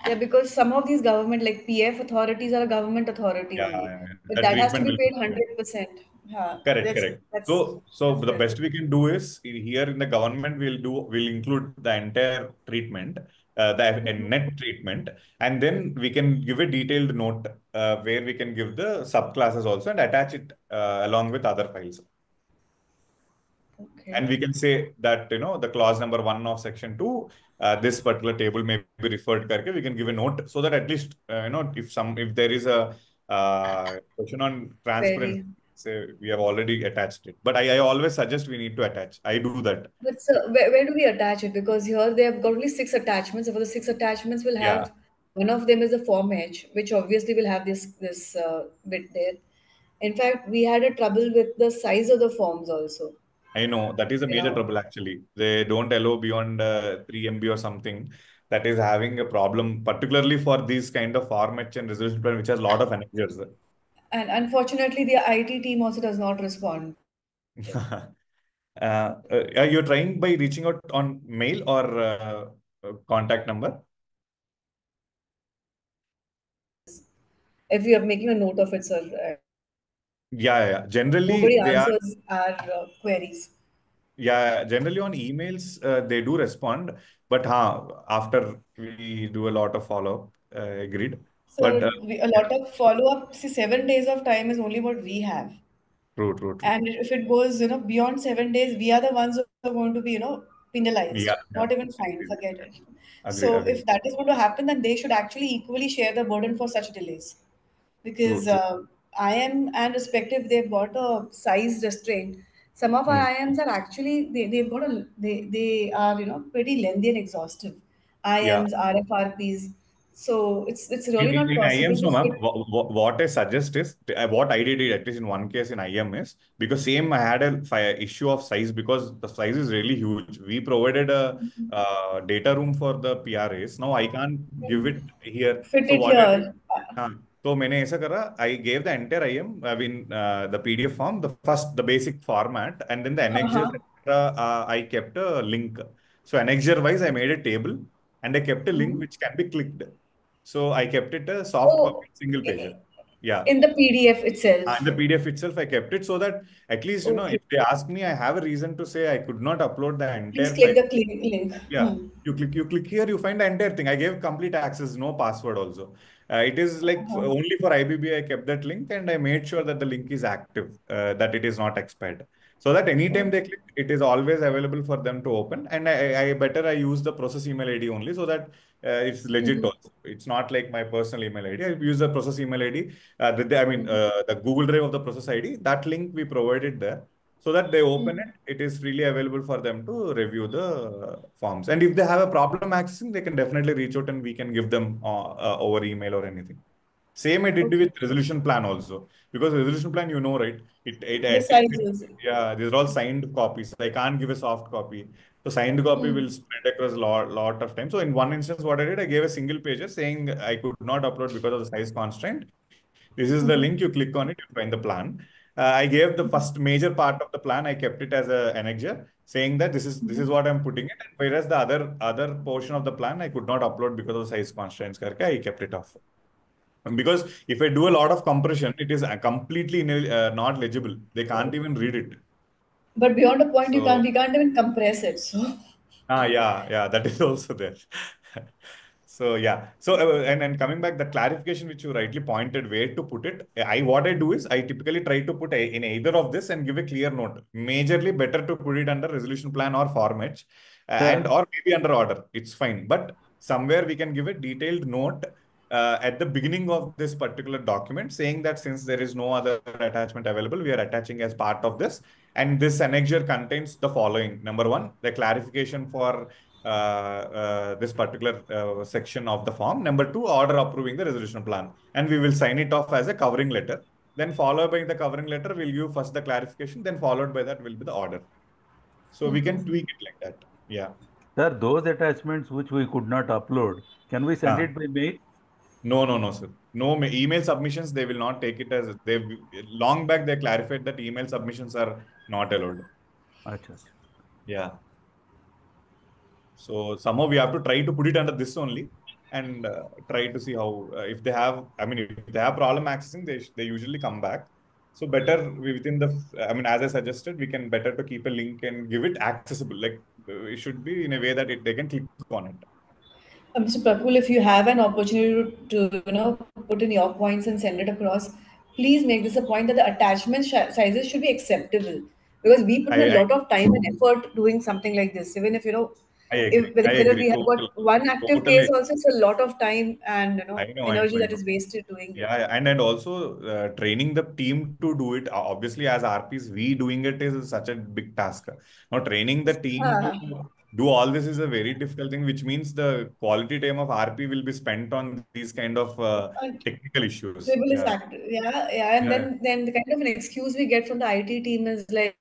Yeah, because some of these government, like PF authorities, are a government authority only, Yeah. but The that has to treatment be will paid be different. 100%. Ha, Correct. So that's the fair. best we can do is here in the government we'll include the entire treatment, the net treatment, and then we can give a detailed note where we can give the subclasses also and attach it along with other files. And Okay. we can say that the clause number 1 of section 2, this particular table may be referred करके we can give a note so that at least if there is a question on transparency, Very. say we have already attached it. But I always suggest we need to attach. I do that. But where do we attach it? Because here they have got only six attachments. So for the six attachments, we'll Yeah, have one of them is a Form H, which obviously will have this bit there. In fact, we had a trouble with the size of the forms also. I know that is a You major know, trouble actually. They don't allow beyond 3 MB or something. That is having a problem, particularly for these kind of formats and resolution plan, which has a lot of managers. and unfortunately, the IT team also does not respond. You're trying by reaching out on mail or contact number? If we are making a note of it, sir, Yeah. Generally, nobody they are. answers our queries. Yeah, generally on emails, they do respond, but after we do a lot of follow-up, agreed. But So a lot of follow-up. See, 7 days of time is only what we have. true, true, true. And if it goes, beyond 7 days, we are the ones who are going to be, penalized, Yeah, yeah. not even fined, Agreed, forget it. agreed, So agreed. if that is going to happen, then they should actually equally share the burden for such delays. True, Because true. IM and respective, they've got a size restraint. Some of our Hmm. IMs are actually, they are, pretty lengthy and exhaustive. Yeah. IMs, RFRPs. So it's really not In IM, possible to so ma'am, fit. what I suggest is, what I did at least in one case in IM is, because same I had a issue of size because the size is really huge. We provided a data room for the PRAs. Now I can't give it here. Fit So it what I did, here. हाँ, तो मैंने ऐसा करा. I gave the entire IM, I mean the PDF form, the basic format, and then the annexures, Uh-huh. etc. I kept a link. So annexure wise, I made a table and I kept a link Mhm. which can be clicked. So I kept it a soft copy, Oh, single pager. i- Yeah. in the PDF In itself. the PDF itself, I kept it so that at least, Okay. if they ask me, I have a reason to say I could not upload the Please entire click file. the link. Yeah, you click here, you find the entire thing. I gave complete access, no password also. It is like Uh-huh. only for IBB I kept that link and I made sure that the link is active, that it is not expired. So that anytime they Okay. click, it is always available for them to open. And I use the process email ID only so that it's legit Mhm. also. It's not like my personal email ID. I use the process email ID, Mhm. the Google Drive of the process ID. That link we provided there so that they open Mhm. it. It is freely available for them to review the forms. And if they have a problem accessing, they can definitely reach out and we can give them over email or anything. Same I did with Okay. resolution plan also, because resolution plan, right? It The at least sizes. yeah, these are all signed copies. I can't give a soft copy. So signed copy will Mhm. spread across lot of time. So in one instance, what I did, I gave a single pager saying I could not upload because of the size constraint. This is the Mhm. link. You click on it, you find the plan. I gave the Mhm. first major part of the plan. I kept it as a annexure, saying that this is what I'm putting it. Whereas the other portion of the plan I could not upload because of size constraints. करके I kept it off. Because if I do a lot of compression, it is completely not legible. They can't even read it. But beyond a point, So we can't even compress it. So yeah, that is also there. So yeah, so and coming back, the clarification which you rightly pointed, where to put it, what I do is I typically try to put in either of this and give a clear note. Majorly better to put it under resolution plan or format, and Sir, or maybe under order. It's fine, but somewhere we can give a detailed note at the beginning of this particular document, saying that since there is no other attachment available, we are attaching as part of this. And this annexure contains the following. Number one, the clarification for this particular section of the form. Number two, order approving the resolution plan. And we will sign it off as a covering letter. Then followed by the covering letter, we'll give first the clarification, then followed by that will be the order. So we can tweak it like that. Yeah. sir, those attachments which we could not upload, can we send Ah. it by mail? No, no, no, sir. No email submissions, they will not take it as they long back they clarified that email submissions are not allowed. Acha, acha. Yeah. So somehow we have to try to put it under this only and try to see how if they have. I mean, if they have problem accessing, they usually come back. So better within the. I mean, as I suggested, we can better to keep a link and give it accessible. Like it should be in a way that they can click on it. Mr. Prakul, if you have an opportunity to, put in your points and send it across, please make this a point that the attachment sizes should be acceptable because we put in a I lot of time and effort doing something like this. Even if I if agree. I whether agree. we have got one active case, Totally. also it's a lot of time and I know. energy that is wasted doing it. Yeah, and also training the team to do it. Obviously, as RPs, we doing it is such a big task. Now, training the team to Ah, do all this is a very difficult thing, which means the quality time of RP will be spent on these kind of and technical issues. frivolous Yeah, act, yeah, yeah, and yeah. then the kind of an excuse we get from the IT team is like,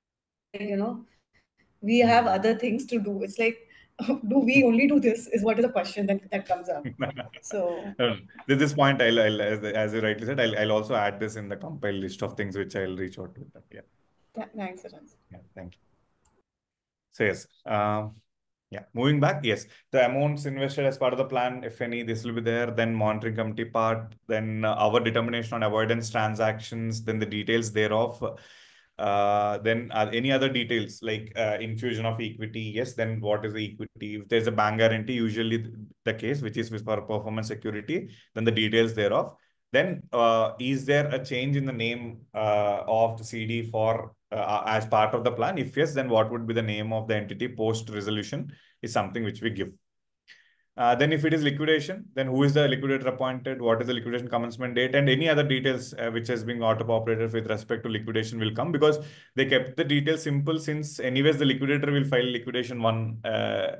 we have Hmm. other things to do. It's like, do we only do this? Is what is the question that comes up. So, At this point, I'll as you rightly said, I'll also add this in the compile list of things which I'll reach out to. Yeah, thanks, Raj. yeah. Thank you. So yes. Yeah, moving back, yes, the amounts invested as part of the plan, if any, this will be there. Then monitoring committee part, then our determination on avoidance transactions, then the details thereof. Then any other details like infusion of equity, yes, then what is the equity? If there's a bank guarantee, usually the case, which is for performance security, then the details thereof. Then is there a change in the name of the CD for as part of the plan? If yes, then what would be the name of the entity post resolution is something which we give. Then if it is liquidation, then who is the liquidator appointed? What is the liquidation commencement date? And any other details which has been auto-populated with respect to liquidation will come, because they kept the details simple, since anyways the liquidator will file liquidation one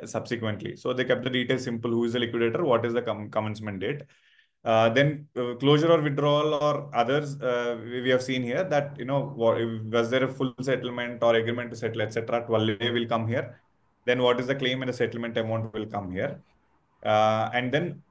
subsequently. So they kept the details simple. Who is the liquidator? What is the commencement date? Then closure or withdrawal or others, we have seen here that, was there a full settlement or agreement to settle, etc. 12A will come here. Then what is the claim and the settlement amount will come here. And then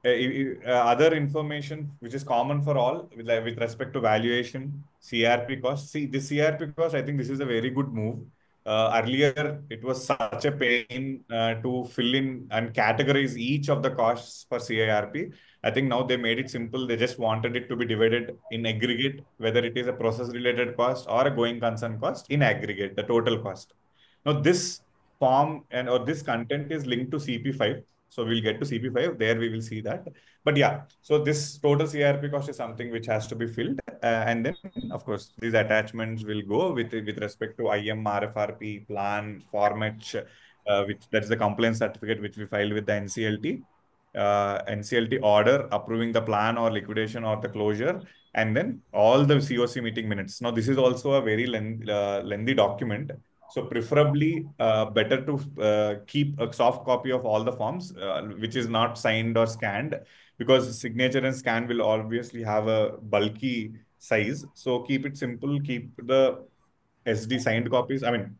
other information which is common for all with respect to valuation, CRP cost. See, this CRP cost, I think this is a very good move. Earlier, it was such a pain to fill in and categorize each of the costs for CIRP. I think now they made it simple. They just wanted it to be divided in aggregate, whether it is a process-related cost or a going concern cost, in aggregate, the total cost. Now, this form or this content is linked to CP5. So we'll get to CP5. There we will see that. But yeah, so this total CRP cost is something which has to be filled. And then, of course, these attachments will go with respect to IM, RFRP, plan, format, which that's the compliance certificate which we filed with the NCLT. NCLT order approving the plan or liquidation or the closure, and then all the COC meeting minutes. Now, this is also a very lengthy document. So preferably better to keep a soft copy of all the forms, which is not signed or scanned, because signature and scan will obviously have a bulky size. So keep it simple, keep the SD signed copies. I mean,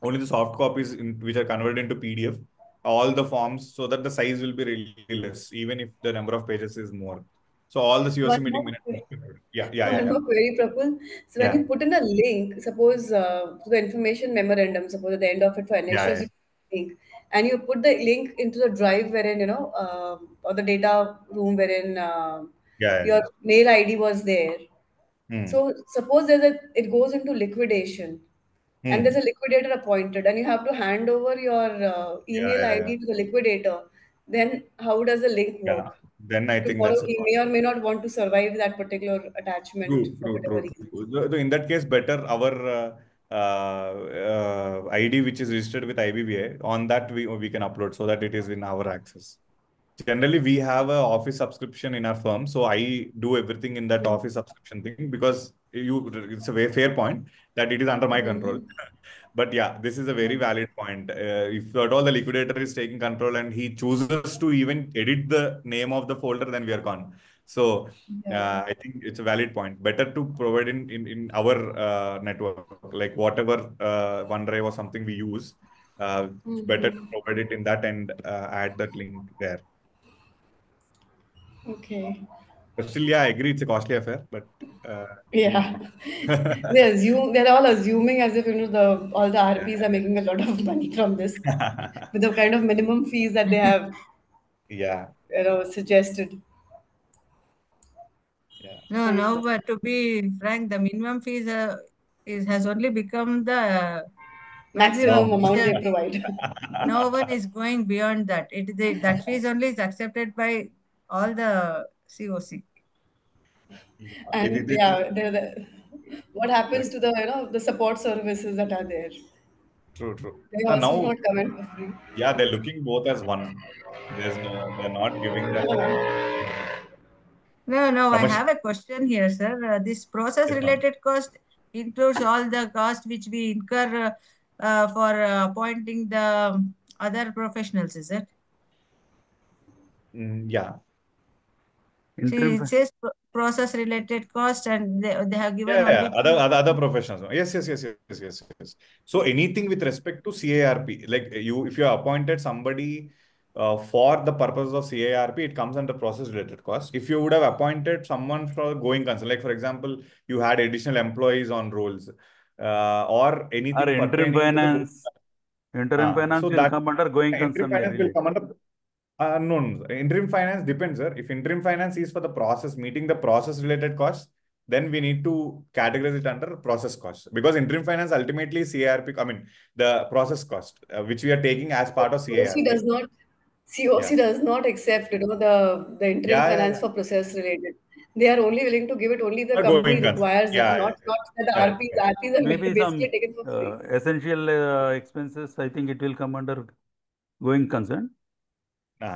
only the soft copies which are converted into PDF, all the forms, so that the size will be really less, even if the number of pages is more. So all the COC One meeting more minutes. que- Yeah, yeah, yeah, One yeah. more query, Prakul. So when Yeah, you put in a link, suppose to the information memorandum, suppose at the end of it for yeah, annexures, yeah, you put a link, and you put the link into the drive wherein, or the data room wherein yeah, yeah. your mail ID was there. Hmm. So suppose it goes into liquidation, and there's Hmm. a liquidator appointed, and you have to hand over your Yeah, email yeah, yeah. ID to the liquidator. Then how does the link Yeah. work? Then I To think follow, that's a he may or may not want to survive that particular attachment true, for true, whatever true, reason. true. In that case, better our ID which is registered with IBBA, on that we can upload so that it is in our access. Generally, we have a office subscription in our firm, so I do everything in that office subscription thing, because it's a very fair point that it is under my control. Mhm. But yeah, this is a very valid point. If at all the liquidator is taking control and he chooses to even edit the name of the folder, then we are gone. So Yeah. I think it's a valid point. Better to provide in our network, like whatever OneDrive or something we use. It's better to Mhm. provide it in that and add that link there. Okay. But still, yeah, I agree. It's a costly affair, but we. Yeah. They're all assuming as if the all the RPs are making a lot of money from this with the kind of minimum fees that they have Yeah, suggested. yeah. No, Nice. no, but to be frank, the minimum fees has only become the Maximum maximum Norm. fees amount they that provide. no one is going beyond that. That fees only is accepted by all the COC. Yeah. And yeah, what happens to the support services that are there? True, true. They And also do now, not come in for free. yeah, they're looking both as one. They're not giving that No, no, I commercial. have a question here, sir. This process Yes, ma'am. related cost includes all the cost which we incur for appointing the other professionals, is it? Yeah. See, Interim. it says process related cost and they have given Yeah, yeah. only two. Other professionals. Yes, yes, yes, yes, yes, yes. So anything with respect to CARP, like if you appointed somebody for the purpose of CARP, it comes under process related cost. If you would have appointed someone for going concern, like for example, you had additional employees on roles, or Or anything interim pertaining to the going. finance. Interim finance So will that come under going interim concern finance will liability. come under. No, no, interim finance depends, sir. If interim finance is for the process, meeting the process related costs, then we need to categorize it under process cost, because interim finance ultimately CIRP, I mean, the process cost, which we are taking as part of COC CIRP. does not Yeah. COC does not accept, the interim Yeah, yeah, finance yeah. for process related. They are only willing to give it only the A company going concern. requires them, Yeah, yeah, not that the correct, correct. RPs are Maybe basically some taken for free. essential expenses, I think it will come under going concern.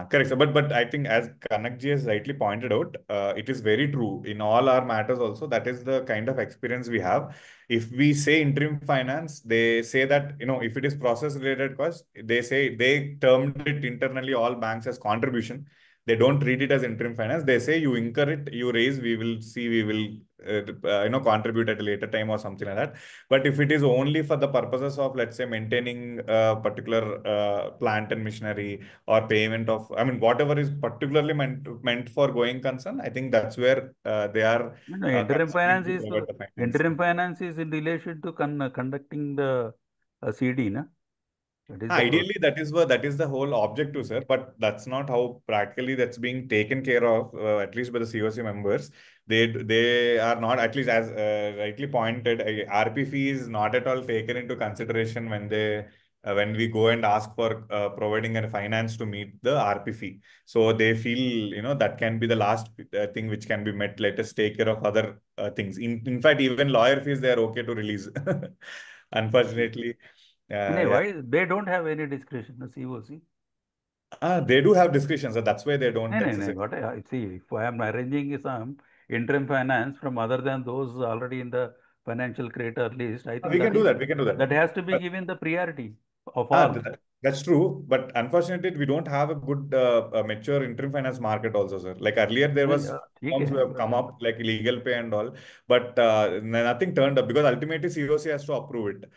Correct. So, but I think as Kanakji has rightly pointed out, it is very true in all our matters also. That is the kind of experience we have. If we say interim finance, they say that, if it is process related cost, they say they termed it internally all banks as contribution. They don't treat it as interim finance. They say you incur it, you raise, we will see, we will, contribute at a later time or something like that. But if it is only for the purposes of, let's say, maintaining a particular plant and machinery, or payment of, I mean, whatever is particularly meant for going concern, I think that's where they are No, considering to provide the finance. interim finance is in relation to conducting the CD, na? That is the Ideally, that is the whole objective, sir. But that's not how practically that's being taken care of, at least by the COC members. They are not, at least as rightly pointed, RP fee is not at all taken into consideration when we go and ask for providing a finance to meet the RP fee. So they feel, that can be the last thing which can be met. Let us take care of other things. In fact, even lawyer fees they are okay to release. Unfortunately. Yeah. Why they don't have any discretion, the COC? They do have discretion, so that's why they don't No. exercise. What I see, if I am arranging some interim finance from other than those already in the financial creator list, I think We can do that. We can do that. that has to be But given the priority of all. that's true. But unfortunately, we don't have a good mature interim finance market also, sir. Like earlier, there was Yeah, ठीक firms है, who have come up like legal pay and all, but nothing turned up because ultimately COC has to approve it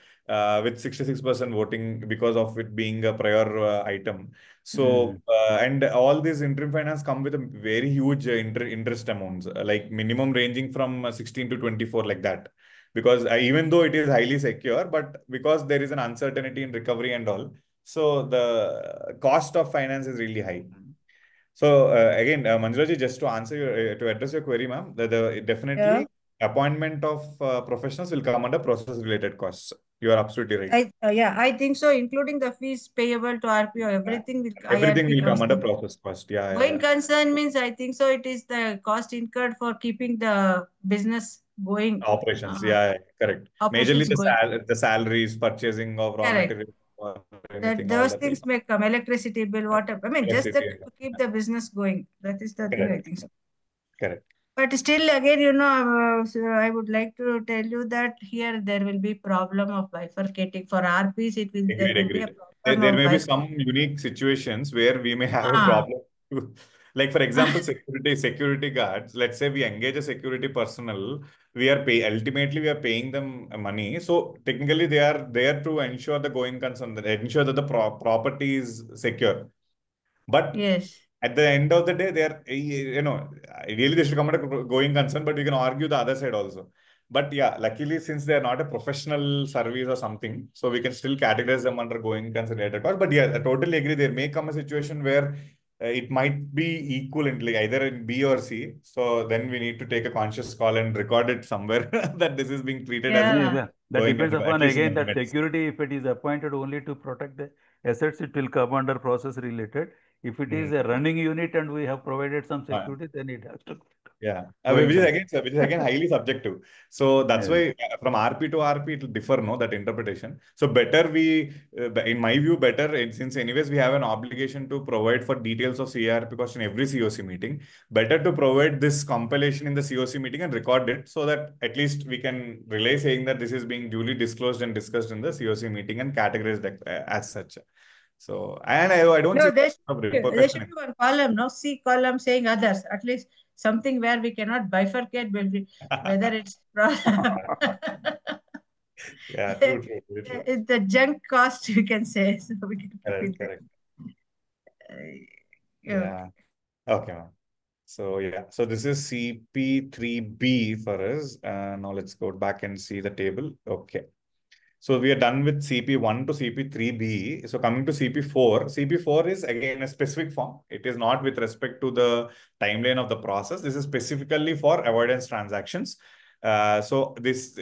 with 66% voting because of it being a prior item. So and all these interim finance come with a very huge interest amounts, like minimum ranging from 16 to 24, like that. Because even though it is highly secure, but because there is an uncertainty in recovery and all, so the cost of finance is really high. So again, Manjula ji, just to answer to address your query, ma'am, Yeah. definitely appointment of professionals will come under process related costs. You are absolutely right. I think so, including the fees payable to RPO, Yeah. everything will Everything IRP will come comes under in. process cost. Yeah, yeah, Going yeah. concern means I think so it is the cost incurred for keeping the business going, Operations. Yeah, yeah, correct. Majorly operations going. the salaries, purchasing of raw Correct. material or That anything, all those that will things may come, electricity bill, whatever. I mean, just electricity. to keep the business going. That is the thing I Correct. think so. Correct. But still, again, so I would like to tell you that here there will be problem of bifurcating for RPs. There Agreed, will be a agreed. There, problem there of may be bifurcating. some unique situations where we may have a Ah, problem. Like for example, security guards. Let's say we engage a security personnel, ultimately we are paying them money. So technically they are there to ensure the going concern, ensure that the property is secure. But yes. at the end of the day, they are, ideally they should come at a going concern, but we can argue the other side also. But yeah, luckily, since they are not a professional service or something, so we can still categorize them under going concern related cost. But yeah, I totally agree. There may come a situation where it might be equivalent, like either in B or C. So then we need to take a conscious call and record it somewhere that this is being treated as a Yeah. That going depends concern, at upon least in the again that limits. security. If it is appointed only to protect the assets, it will come under process related. If it is Mm. a running unit and we have provided some Uh, security, then it has to Yeah, going concern. which is again highly subjective. So that's Yeah. why from RP to RP it will differ, no, that interpretation. So better in my view, better since anyways we have an obligation to provide for details of CRP cost in every COC meeting. Better to provide this compilation in the COC meeting and record it so that at least we can relay saying that this is being duly disclosed and discussed in the COC meeting and categorized as such. So and I don't No, see a there should repercussion. be one column, no? C column saying others. At least something where we cannot bifurcate will be whether it's Yeah, true, true, very true. it's the junk cost you can say. So we can put Correct, it there. correct. Okay. Yeah. Okay, ma'am. So yeah, so this is CP3B for us. Now let's go back and see the table. Okay. So we are done with CP1 to CP3B. So coming to CP4, CP4 is again a specific form. It is not with respect to the timeline of the process. This is specifically for avoidance transactions. So this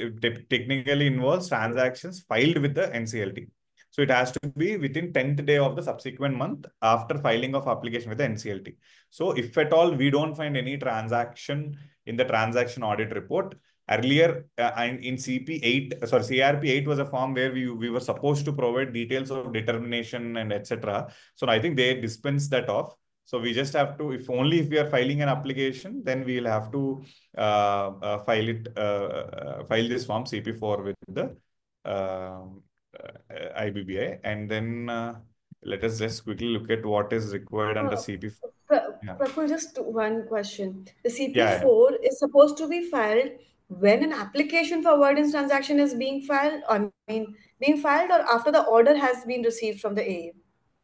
technically involves transactions filed with the NCLT. So it has to be within 10th day of the subsequent month after filing of application with the NCLT. So if at all we don't find any transaction in the transaction audit report, earlier in CP8, sorry, CRP8 was a form where we were supposed to provide details of determination and etc. So I think they dispensed that off. So we just have to, if only if we are filing an application, then we'll have to file this form CP4 with the IBBI, and then let us just quickly look at what is required under Uh, CP4. Yeah, Prakul, just one question. The yeah. CP4 is supposed to be filed when an application for avoidance transaction is being filed, being filed, or after the order has been received from the AA.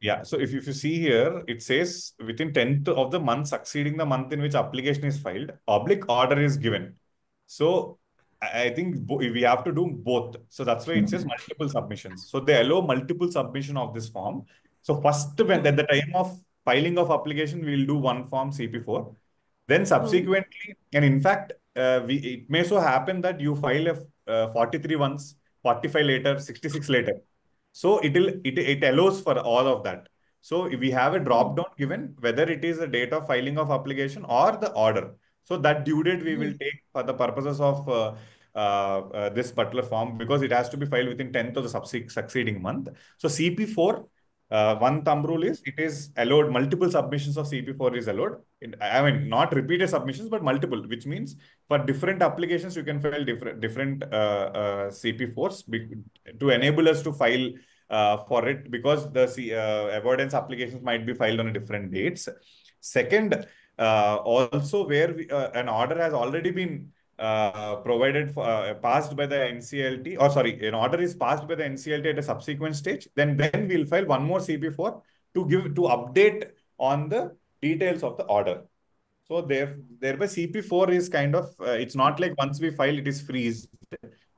Yeah, so if you see here, it says within 10th of the month succeeding the month in which application is filed, oblique order is given. So I think we have to do both. So that's why it says multiple submissions. So they allow multiple submission of this form. So first, when at the time of filing of application, we'll do one form CP4. Then subsequently, and in fact, it may so happen that you file a 43 once, 45 later, 66 later. So it allows for all of that. So we have a drop down given whether it is the date of filing of application or the order. So that due date we will take for the purposes of this particular form, because it has to be filed within 10th of the succeeding month. So CP4, one thumb rule is it is allowed, multiple submissions of CP4 is allowed. I mean, not repeated submissions, but multiple, which means for different applications, you can file different CP4s to enable us to file for it, because the avoidance applications might be filed on different dates. Second, also where an order has already been provided for, passed by the NCLT, or sorry, an order is passed by the NCLT at a subsequent stage, then we'll file one more CP4 to update on the details of the order. So thereby CP4 is kind of, it's not like once we file it is freeze.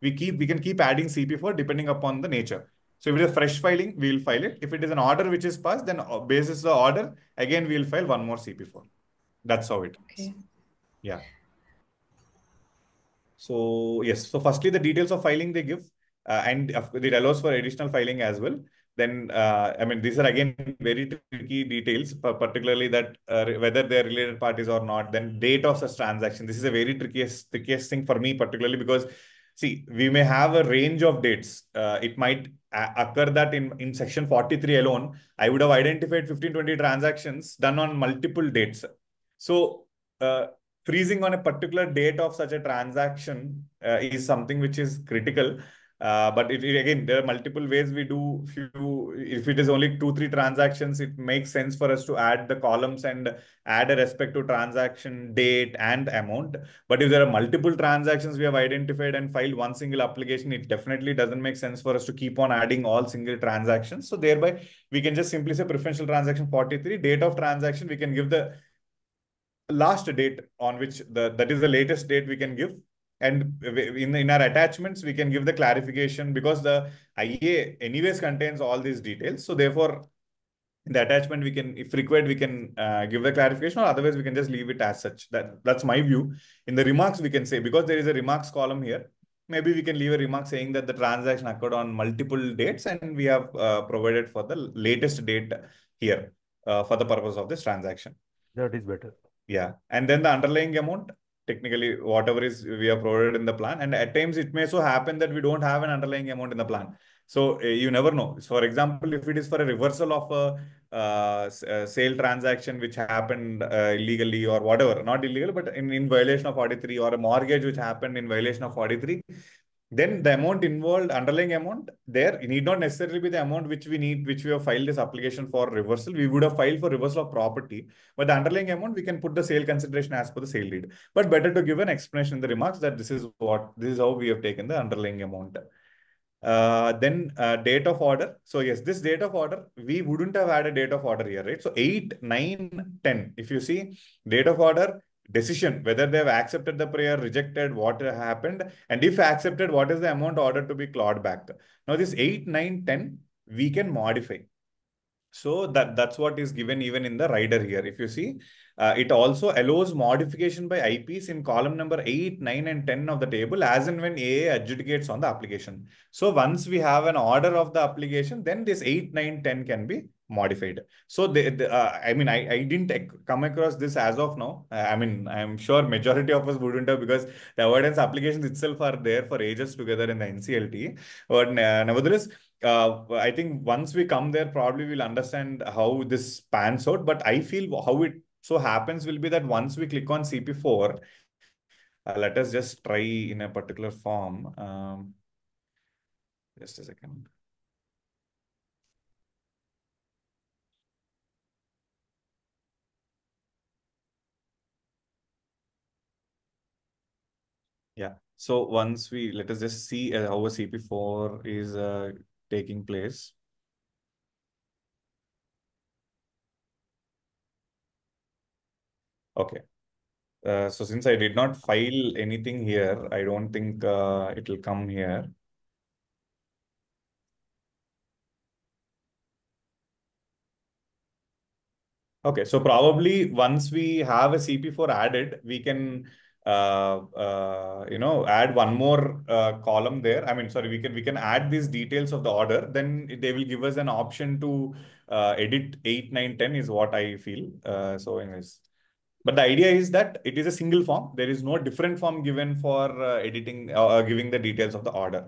We can keep adding CP4 depending upon the nature. So if it is a fresh filing, we will file it. If it is an order which is passed, then basis the order, again we will file one more CP4. That's how it is. Okay. Yeah. So yes, so firstly the details of filing they give, and it allows for additional filing as well. Then I mean, these are again very tricky details, particularly that whether they're related parties or not. Then date of such transaction. This is a very trickiest thing for me, particularly because see, we may have a range of dates. It might occur that in section 43 alone, I would have identified 15-20 transactions done on multiple dates. So freezing on a particular date of such a transaction is something which is critical. But again, there are multiple ways we do. If it is only 2-3 transactions, it makes sense for us to add the columns and add a respective transaction date and amount. But if there are multiple transactions we have identified and filed one single application, it definitely doesn't make sense for us to keep on adding all single transactions. So thereby, we can just simply say preferential transaction 43, date of transaction, we can give the last date on which that is the latest date we can give. And in our attachments, we can give the clarification, because the IA anyways contains all these details. So therefore, in the attachment, we can, if required, we can give the clarification, or otherwise we can just leave it as such. That's my view. In the remarks, we can say, because there is a remarks column here, maybe we can leave a remark saying that the transaction occurred on multiple dates, and we have provided for the latest date here for the purpose of this transaction. That is better. Yeah. And then the underlying amount, technically, whatever is we have provided in the plan. And at times it may so happen that we don't have an underlying amount in the plan. So you never know. So for example, if it is for a reversal of a sale transaction which happened illegally or whatever, not illegal, but in violation of 43, or a mortgage which happened in violation of 43, then the amount involved, underlying amount there, it need not necessarily be the amount which we have filed this application for reversal. We would have filed for reversal of property, but the underlying amount, we can put the sale consideration as per the sale deed. But better to give an explanation in the remarks that this is how we have taken the underlying amount. Then date of order. So yes, this date of order, we wouldn't have had a date of order here, right? So 8, 9, 10. If you see date of order, decision, whether they have accepted the prayer, rejected, what happened, and if accepted, what is the amount ordered to be clawed back. Now this 8, 9, 10, we can modify. So that's what is given even in the rider here. If you see, it also allows modification by IPs in column number 8, 9, and 10 of the table as and when AA adjudicates on the application. So once we have an order of the application, then this 8, 9, 10 can be modified. So I mean, I didn't come across this as of now. I mean, I'm sure majority of us wouldn't have, because the avoidance applications itself are there for ages together in the NCLT. But nevertheless, I think once we come there, probably we'll understand how this pans out. But I feel how it so happens will be that once we click on CP4, let us just try in a particular form. Just a second. Yeah. So once we let us just see how a CP4 is taking place. Okay. So since I did not file anything here, I don't think it will come here. Okay, so probably once we have a CP4 added, we can add one more column there. I mean, sorry, we can add these details of the order. Then they will give us an option to edit 8, 9, 10 is what I feel. So anyways. But the idea is that it is a single form. There is no different form given for editing, giving the details of the order.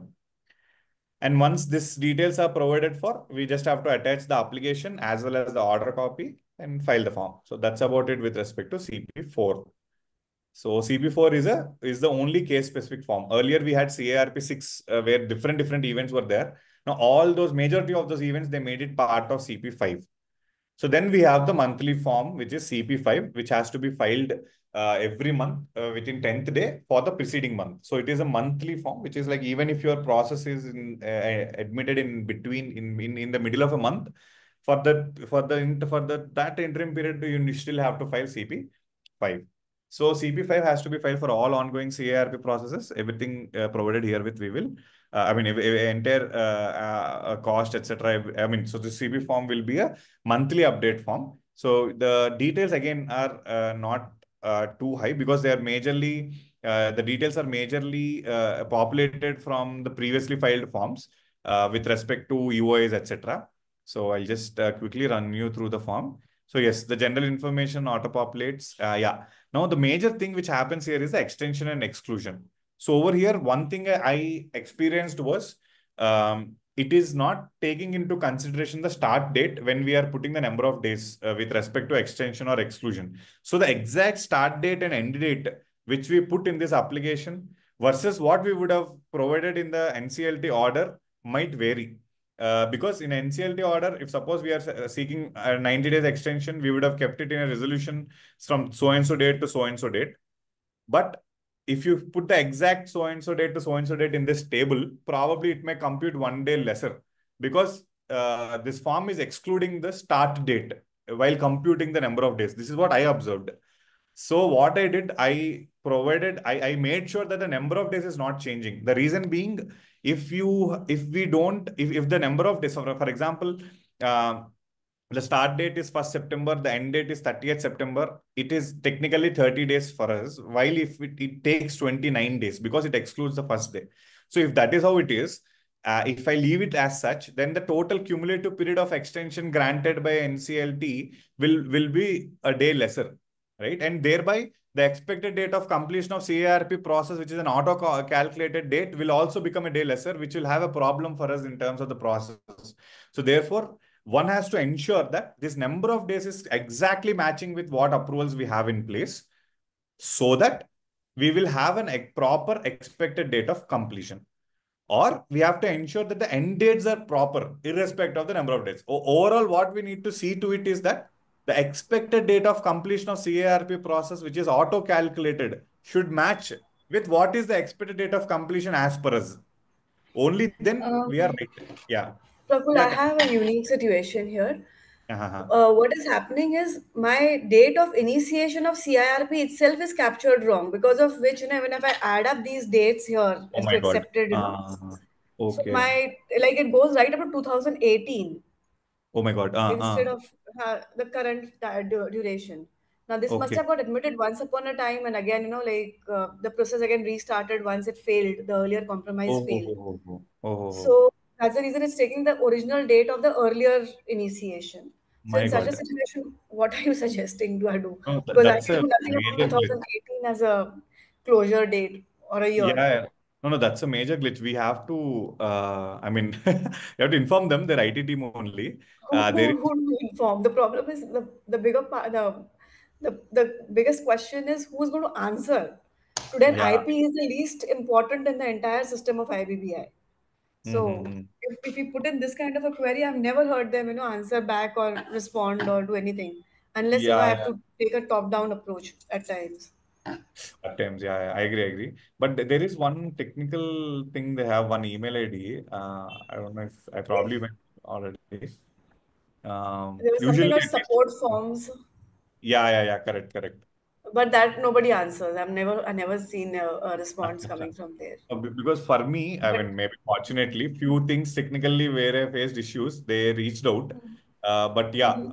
And once these details are provided for, we just have to attach the application as well as the order copy and file the form. So that's about it with respect to CP4. So CP4 is the only case specific form. Earlier we had CARP6 where different events were there. Now all those majority of those events, they made it part of CP5. So then we have the monthly form, which is CP5, which has to be filed every month within 10th day for the preceding month. So it is a monthly form, which is like even if your process is admitted in between in the middle of a month, for the that interim period, you still have to file CP5. So CP5 has to be filed for all ongoing CARP processes. Everything provided here with we will. I mean, entire cost, etc. I mean, so the CP form will be a monthly update form. So the details again are not too high because they are majorly the details are majorly populated from the previously filed forms with respect to UOIs, etc. So I'll just quickly run you through the form. So yes, the general information auto populates. Yeah. Now the major thing which happens here is the extension and exclusion. So over here, one thing I experienced was it is not taking into consideration the start date when we are putting the number of days with respect to extension or exclusion. So the exact start date and end date which we put in this application versus what we would have provided in the NCLT order might vary. Because in NCLT order, if suppose we are seeking a 90 days extension, we would have kept it in a resolution from so and so date to so and so date. But if you put the exact so and so date to so and so date in this table, probably it may compute 1 day lesser because this form is excluding the start date while computing the number of days. This is what I observed. So what I did, I made sure that the number of days is not changing. The reason being, if the number of days, for example, uh, the start date is 1st September, the end date is 30th September. It is technically 30 days for us, while if it takes 29 days because it excludes the first day. So if that is how it is, if I leave it as such, then the total cumulative period of extension granted by NCLT will be a day lesser, right? And thereby, the expected date of completion of CARP process, which is an auto-calculated date, will also become a day lesser, which will have a problem for us in terms of the process. So therefore, one has to ensure that this number of days is exactly matching with what approvals we have in place so that we will have a proper expected date of completion. Or we have to ensure that the end dates are proper, irrespective of the number of days. Overall, what we need to see to it is that the expected date of completion of CARP process, which is auto-calculated, should match with what is the expected date of completion as per us. Only then we are Um, right. Yeah. Prakul, Yeah. I have a unique situation here. Uh-huh. What is happening is my date of initiation of CIRP itself is captured wrong, because of which, even if I add up these dates here Oh as to my God. accepted, so Okay. my, like, it goes right up to 2018. Oh my God. instead of the current duration. Now, this must Okay. have got admitted once upon a time, and again, the process again restarted once it failed. The earlier compromise Oh, oh, failed. oh, oh, oh, oh, oh. So that's the reason it's taking the original date of the earlier initiation. So in My such a God. situation, what are you suggesting do I do? No, Because I that's can a do nothing about major glitch. 2018 as a closure date or a Yeah, year. yeah. No, no, that's a major glitch. We have to, I mean, you have to inform them, their IT team only. There is, Who do you inform? The problem is the bigger part, the biggest question is who's going to answer. Today, yeah. IP is the least important in the entire system of IBBI. So Mm-hmm. if we put in this kind of a query, I've never heard them, answer back or respond or do anything unless, I Yeah, have yeah. to take a top-down approach at times. At times, yeah, yeah, I agree, I agree. But there is one technical thing. They have one email ID. I don't know if I probably went already. There was something Usually, of at least, support forms, yeah, yeah, yeah, correct, correct. but that nobody answers. I never seen a response Acha, acha. coming from there. Because for me, I But mean, maybe fortunately, few things technically where I faced issues, they reached out. But yeah, Mhm.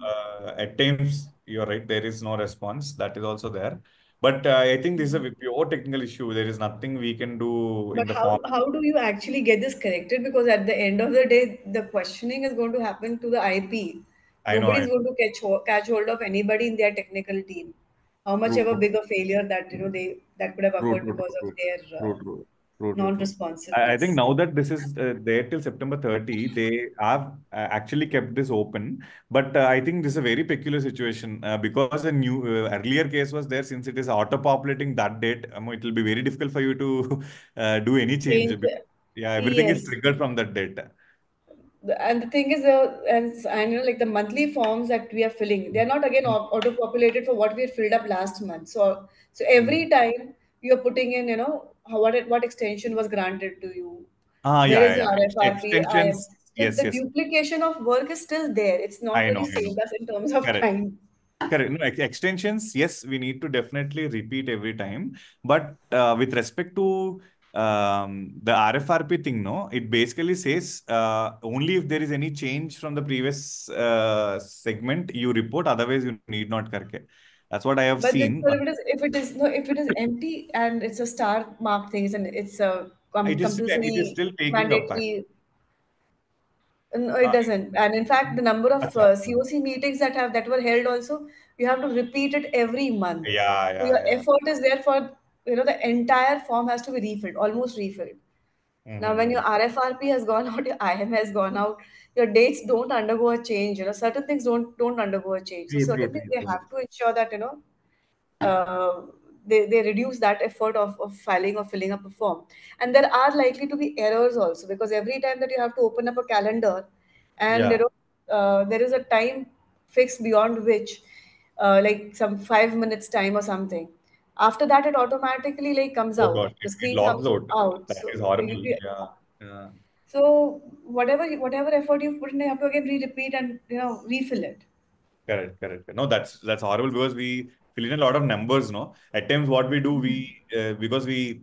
at times you're right, there is no response. That is also there. But I think this is a pure technical issue. There is nothing we can do in But the form. how do you actually get this corrected? Because at the end of the day, the questioning is going to happen to the IP. I know, Nobody I is know. going to catch hold of anybody in their technical team. How much True, ever true. big a failure that that could have True, occurred true, because true, of true, their true, true, true, true, true. I think non-responsiveness. now that this is there till September 30, they have actually kept this open. But I think this is a very peculiar situation because a new earlier case was there. Since it is auto-populating that date, it will be very difficult for you to do any change. Change. Yeah, everything is Yes. triggered from that date. And the thing is, and like the monthly forms that we are filling, they are not again auto populated for what we had filled up last month. So Mm. every time you're putting in, what extension was granted to you, Ah, where yeah, is yeah, the yeah. RFRP, IM. Extensions. So Yes, the yes. duplication of work is still there. It's not I really know, I know. saved us in terms of Correct. time. Correct. No, extensions, yes, we need to definitely repeat every time. But with respect to the RFRP thing, no, it basically says only if there is any change from the previous segment, you report. Otherwise, you need not correct. That's what I have But then, seen. so if it is empty and it's a star mark thing, and it's a It is compulsory still taking up. mandatory. No, it Uh, doesn't. And in fact, the number of Acha. COC meetings that were held also, you have to repeat it every month. Yeah, So yeah, your yeah. effort is there for, the entire form has to be refilled, almost refilled. Now, when Mm-hmm. your RFRP has gone out, your IM has gone out, your dates don't undergo a change. Certain things don't undergo a change. So True, true, certain things true, they true. have to ensure that uh, they reduce that effort of filing or filling up a form. And there are likely to be errors also because every time that you have to open up a calendar and Yeah. there is a time fixed beyond which like some 5 minutes time or something. After that, it automatically like comes Oh out. God, The it screen logs comes out. out. That So is horrible. Yeah. Yeah. so whatever effort you've put in, you have to again repeat and refill it. Correct, correct. No, that's horrible because we fill in a lot of numbers, no? At times, what we do, because we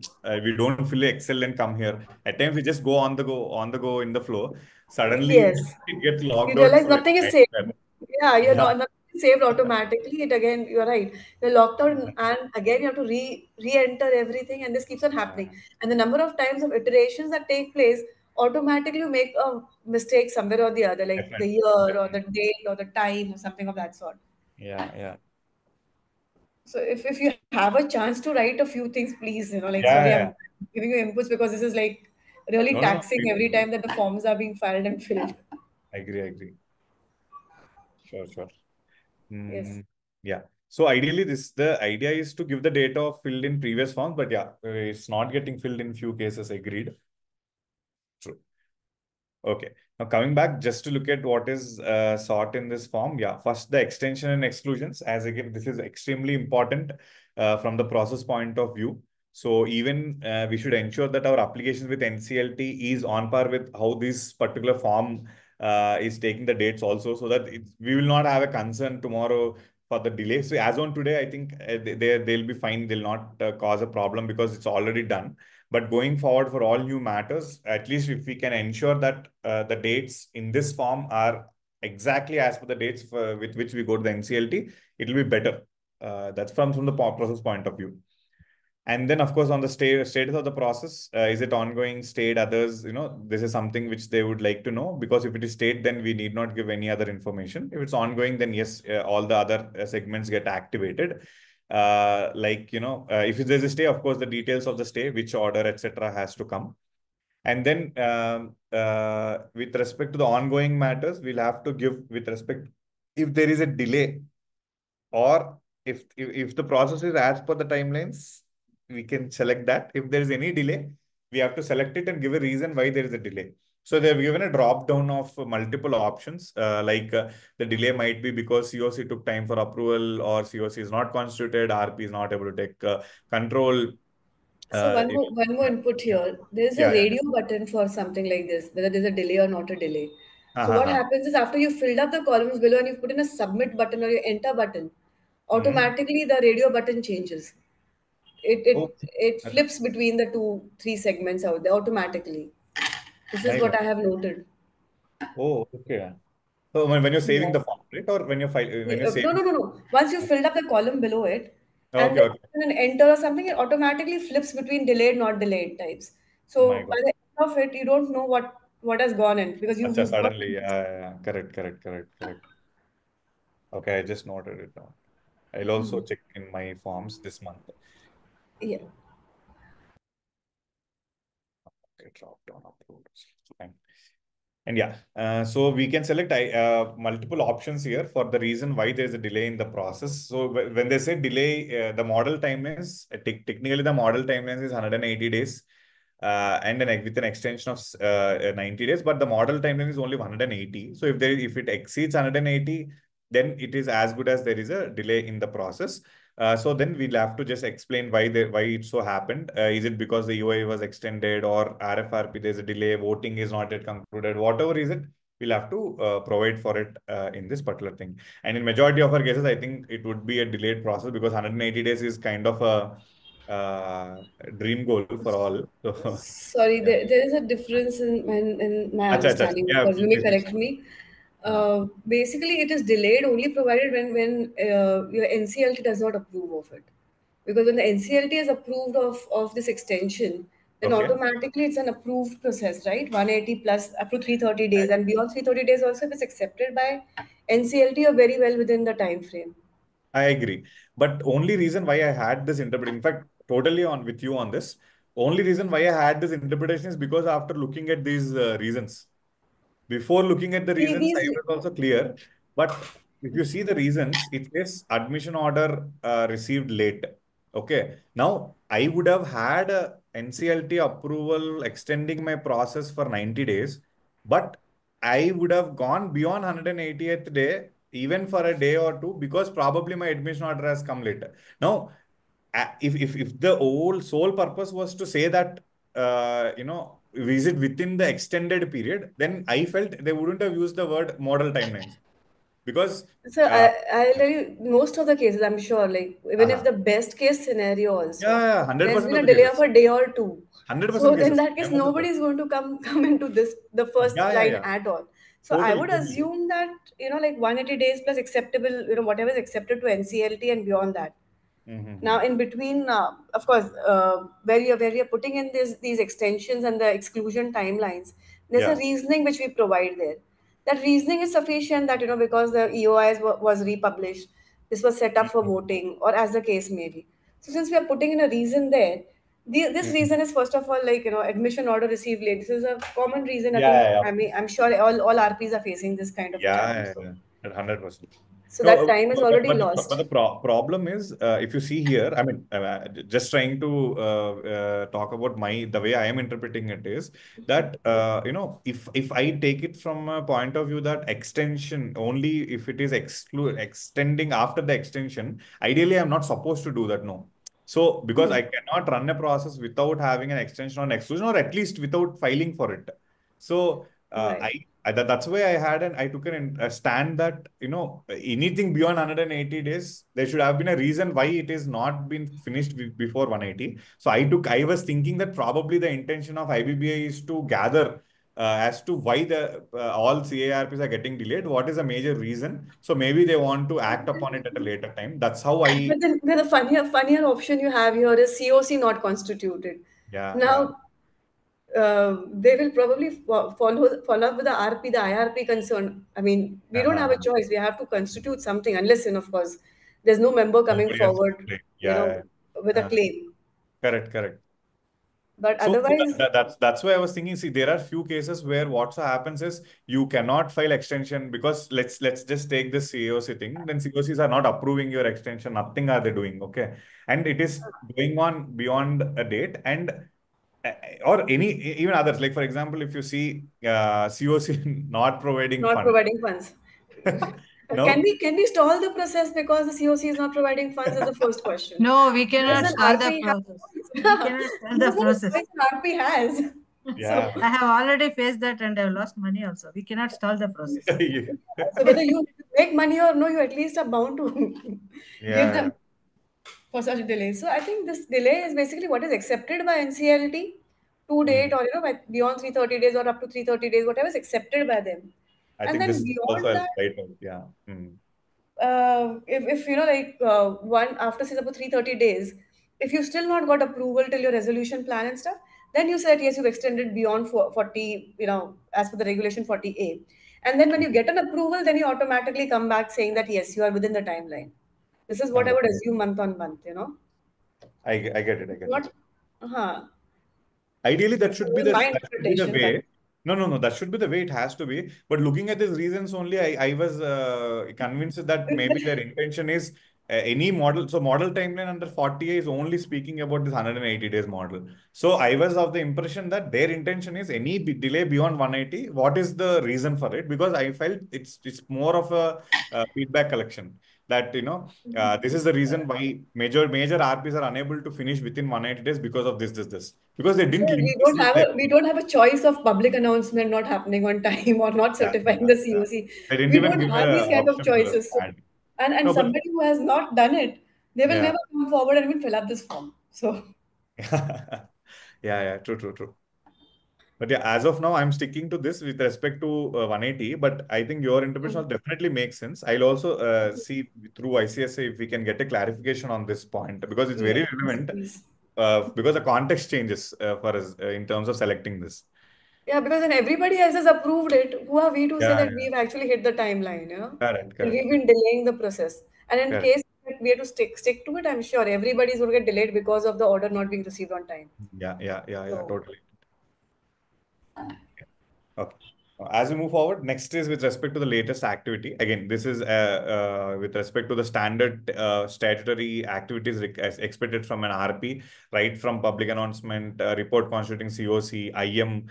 don't fill Excel and come here. At times, we just go on the go in the flow. Suddenly, Yes. it gets You logged out. realize So it's nothing is saved. nightmare. Yeah, Yeah. nothing is saved automatically. It again, you're right. You're locked out, and again you have to re-enter everything, and this keeps on happening. Yeah, And the number of times of iterations that take place automatically you make a mistake somewhere or the other, like the definitely, year or the definitely. date or the time or something of that sort. Yeah, yeah, So if you have a chance to write a few things, please, like yeah, sorry, yeah. I'm giving you inputs because this is like really No, no, no. taxing every time that the forms are being filed and filled. I agree, I agree. Sure, sure. Yes. Yeah. So ideally, the idea is to give the data filled in previous forms, but yeah, it's not getting filled in few cases. Agreed. True. Okay. Now coming back just to look at what is sought in this form. Yeah. First, the extension and exclusions. As again, this is extremely important from the process point of view. So even we should ensure that our applications with NCLT is on par with how this particular form is taking the dates also, so that we will not have a concern tomorrow for the delay. So as on today, I think they'll be fine. They'll not cause a problem because it's already done. But going forward for all new matters, at least if we can ensure that the dates in this form are exactly as per the dates with which we go to the NCLT, it will be better. That's from the process point of view. And then, of course, on the status of the process, is it ongoing, stayed, others? This is something which they would like to know, because if it is stayed, then we need not give any other information. If it's ongoing, then yes, all the other segments get activated. If there's a stay, of course, the details of the stay, which order, etc., has to come. And then, with respect to the ongoing matters, we'll have to give with respect if there is a delay, or if the process is as per the timelines, we can select that. If there is any delay, we have to select it and give a reason why there is a delay. So they've given a drop down of multiple options, the delay might be because COC took time for approval, or COC is not constituted, RP is not able to take control. So one more Yeah, input yeah, here. There is a yeah, yeah. radio button for something like this, whether there's a delay or not a delay. So what Uh-huh. happens is after you filled up the columns below and you put in a submit button or your enter button, Mhm. automatically the radio button changes. It Oh, it it that's flips between the two, three segments out there automatically. This is my what God. I have noted. Oh, okay. So when you're saving Yeah. the form, right? Or when you're No, saving. no, no, no. Once you filled up the column below it, and Okay, then okay. you an enter or something, it automatically flips between delayed, not delayed types. My So by God. the end of it, you don't know what has gone in because Acha, you've got suddenly, yeah, yeah, yeah. Correct, correct, correct, correct. Okay, I just noted it down. I'll also check in my forms this month. yeah. Okay, drop down upload. Fine. And yeah, so we can select multiple options here for the reason why there is a delay in the process. So when they say delay, the model timeline is technically the model timeline is 180 days, and then with an extension of 90 days. But the model timeline is only 180. So if it exceeds 180, then it is as good as there is a delay in the process. So then we'll have to just explain why it so happened. Is it because the UI was extended, or RFRP there's a delay, voting is not yet concluded, whatever is it, we'll have to provide for it in this particular thing. And in majority of our cases, I think it would be a delayed process, because 180 days is kind of dream goal for all. So Sorry, yeah. there is a difference in my Acha, acha, acha. understanding. Of Yeah, course, you may please, please. correct me. Basically, it is delayed only provided when your NCLT does not approve of it. Because when the NCLT is approved of this extension, then Okay. automatically it's an approved process, right? 180 plus up to 330 days, and beyond 330 days also, if it's accepted by NCLT, you're very well within the time frame. I agree. But only reason why I had this interpretation, in fact, totally on with you on this, only reason why I had this interpretation is because after looking at these reasons, before looking at the reasons, I These was also clear. But if you see the reasons, it says admission order received late. Okay. Now, I would have had a NCLT approval extending my process for 90 days, but I would have gone beyond 180th day, even for a day or two, because probably my admission order has come later. Now, if the whole sole purpose was to say that visit within the extended period, then I felt they wouldn't have used the word model timelines, because So uh, I'll tell you, most of the cases, I'm sure, like even if uh the best case scenario yeah, also, yeah, there's 100% been of a the delay of cases, a day or two. So 100% in cases, that case, I'm also nobody sure. is going to come into this the first Yeah, yeah, line yeah, at all. So I totally, would totally. assume that like 180 days plus acceptable, whatever is accepted to NCLT and beyond that. Mm-hmm. Now, in between, of course, where we are putting in these extensions and the exclusion timelines, there's a Yeah. reasoning which we provide there. That reasoning is sufficient that because the EOIs was republished, this was set up for Mhm. voting, or as the case may be. So, since we are putting in a reason there, this Mhm. reason is first of all like admission order received late. This is a common reason. I think Yeah, yeah, I mean I'm sure all RPs are facing this kind of a challenge. yeah, So, yeah, yeah, 100%. so No, that time is already but lost. the problem is, if you see here, I mean, just trying to talk about the way I am interpreting it is that if I take it from a point of view that extension only if it is extending after the extension, ideally I'm not supposed to do that. No. So because I cannot run a process without having an extension or an exclusion, or at least without filing for it. So Right. that's why I took a stand that anything beyond 180 days, there should have been a reason why it is not been finished before 180. So I was thinking that probably the intention of IBBI is to gather as to why the all CARPs are getting delayed. What is the major reason? So maybe they want to act upon it at a later time. That's how I. But then the funnier option you have here is COC not constituted. Yeah. Now, they will probably follow up with the RP, the IRP concern. I mean, we don't have a choice. We have to constitute something, unless, of course, there's no member coming Nobody else to forward, play. Yeah. with a Uh, claim. correct. But So otherwise, that's why I was thinking. See, there are few cases where what happens is you cannot file extension because let's just take this COC thing. Then COCs are not approving your extension. Nothing are they doing. Okay, and it is going on beyond a date and uh, or any even others. Like for example, if you see COC not providing not funds. providing funds. Can No. we stall the process because the COC is not providing funds? Is the first question. No, we Because cannot then stall the RP has process. We yeah, cannot stall the because what process. choice RP has. So, Yeah. I have already faced that and I've lost money also. We cannot stall the process. so whether you make money or no, you at least are bound to give Yeah. them for such delays. So I think this delay is basically what is accepted by NCLT to date, Hmm. or by beyond 330 days or up to 330 days, whatever is accepted by them. I And think then this also beyond has that, right out. Yeah. Hmm. if one after say about 330 days, if you still not got approval till your resolution plan and stuff, then you said yes, you've extended beyond 40, as per the regulation 40A. And then when you get an approval, then you automatically come back saying that yes, you are within the timeline. This is what I would Understood. assume month on month. I get it. I get it. Not, huh. Ideally, This is my that should be the interpretation, but way. No. That should be the way it has to be. But looking at these reasons only, I was convinced that maybe their intention is any model. So model timeline under 40A is only speaking about this 180 days model. So I was of the impression that their intention is any delay beyond 180. What is the reason for it? Because I felt it's more of a feedback collection that this is the reason why major RPs are unable to finish within 180 days because of this because they so didn't link we this don't with have their. we don't have a choice of public announcement not happening on time or not certifying the Yeah. COC. They didn't We even don't give have these a kind of option for us choices. So, to add. and No, but somebody who has not done it, they will yeah. never come forward and even fill up this form. So Yeah. True. But yeah, as of now, I'm sticking to this with respect to 180. But I think your interpretation definitely makes sense. I'll also see through ICSA if we can get a clarification on this point because it's very yes, relevant. please. Because the context changes for us in terms of selecting this. Yeah, because then everybody else has approved it. Who are we to say Yeah. that we've actually hit the timeline? And Correct. we've been delaying the process. And in Correct. case that we have to stick to it, I'm sure everybody's going to get delayed because of the order not being received on time. Yeah. So Totally. Okay. As we move forward, next is with respect to the latest activity. Again, this is with respect to the standard statutory activities as expected from an RP, right from public announcement, report constituting COC, IM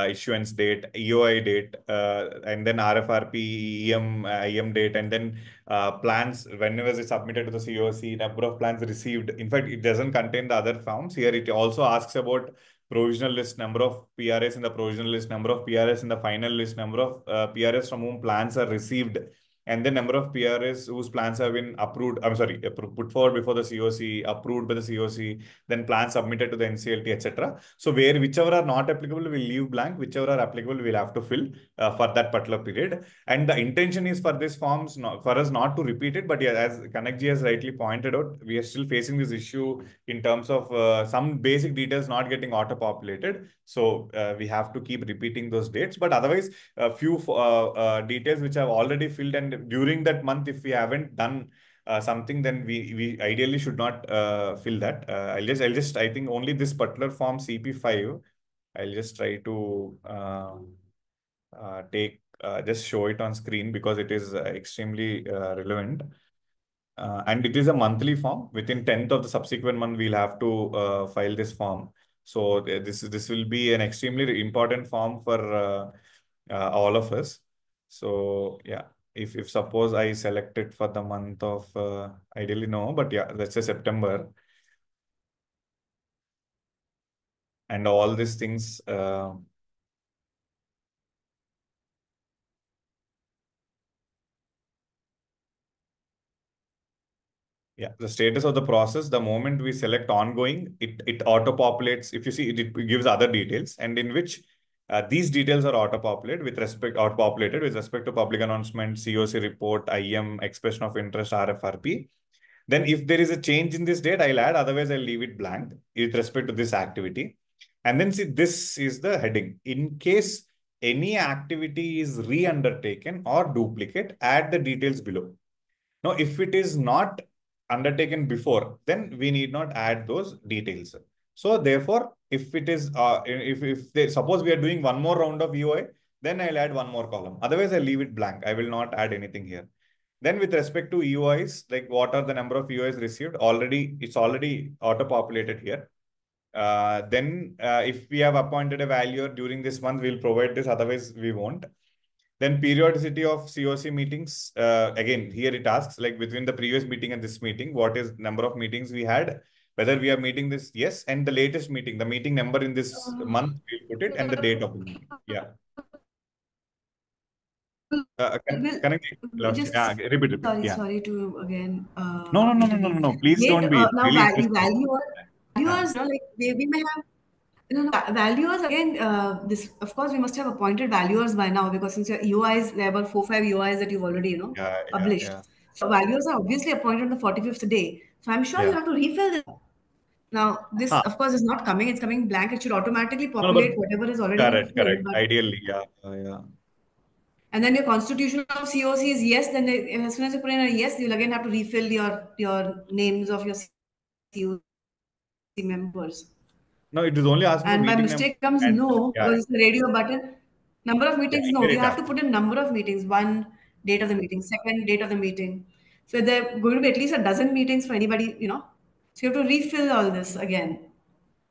issuance date, EOI date, and then RFRP, IM date, and then plans whenever it's submitted to the COC, number of plans received. In fact, it doesn't contain the other forms. Here it also asks about provisional list, number of PRS in the provisional list, number of PRS in the final list, number of PRS from whom plans are received, and the number of PRS whose plans have been approved. I'm sorry, put forward before the COC, approved by the COC, then plans submitted to the NCLT, etc. So where whichever are not applicable, we'll leave blank. Whichever are applicable, we'll have to fill for that particular period. And the intention is for these forms, for us not to repeat it. But yeah, as Kanakji has rightly pointed out, we are still facing this issue in terms of some basic details not getting auto-populated. So we have to keep repeating those dates. But otherwise, a few details which I've already filled, and during that month, if we haven't done something, then we ideally should not fill that. I think only this particular form CP5, I'll just try to just show it on screen because it is extremely relevant. And it is a monthly form. Within 10th of the subsequent month, we'll have to file this form. So this will be an extremely important form for all of us. So yeah, if suppose I select it for the month of ideally no, but yeah, let's say September, and all these things. Yeah, the status of the process, the moment we select ongoing, it auto-populates. If you see, it gives other details, and in which these details are auto-populated with respect to public announcement, COC report, IM, expression of interest, RFRP. Then if there is a change in this date, I'll add, otherwise I'll leave it blank with respect to this activity. And then see, this is the heading. In case any activity is re-undertaken or duplicate, add the details below. Now, if it is not undertaken before, then we need not add those details. So therefore, if it is, suppose we are doing one more round of EOI, then I'll add one more column. Otherwise, I'll leave it blank. I will not add anything here. Then with respect to EOIs, like what are the number of EOIs received? It's already auto-populated here. If we have appointed a valuer during this month, we'll provide this. Otherwise, we won't. Then periodicity of COC meetings. Again, here it asks like between the previous meeting and this meeting, what is number of meetings we had, whether we are meeting this, yes, and the latest meeting, the meeting number in this month, we'll put it, and the date of the meeting. Yeah. Can I Just repeat? Yeah. sorry to again No. intervene. Please don't be. It's Now really interesting. valuers, like we may have valuers again. This of course we must have appointed valuers by now because since your EOIs there were 4-5 EOIs that you've already published. Yeah. So valuers are obviously appointed on the 45th day. So I'm sure you Yeah. have to refill this. Now this Huh. of course is not coming. It's coming blank. It should automatically No, but populate whatever is already been filled. correct. But Ideally, yeah. and then your constitution of COC is yes. Then as soon as you put in a yes, you'll again have to refill your names of your COC members. No, it is only asking for And by meeting number. mistake comes And no yeah, because it's the radio button. Number of meetings, yeah, no. here You it have to asks. put in number of meetings. One, date of the meeting. Second, date of the meeting. So there are going to be at least a dozen meetings for anybody. So you have to refill all this again.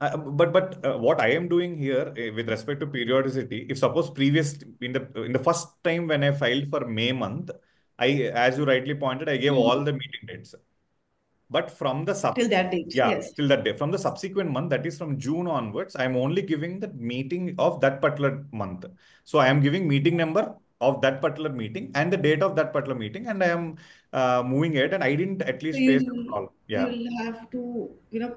But what I am doing here with respect to periodicity, if suppose previous in the first time when I filed for May month, as you rightly pointed, I gave all the meeting dates. But from the Till that date, yes. till that day, from the subsequent month, that is from June onwards, I'm only giving the meeting of that particular month. So I am giving meeting number of that particular meeting and the date of that particular meeting, and I am moving it, and I didn't at So least face a problem. Yeah. you'll have to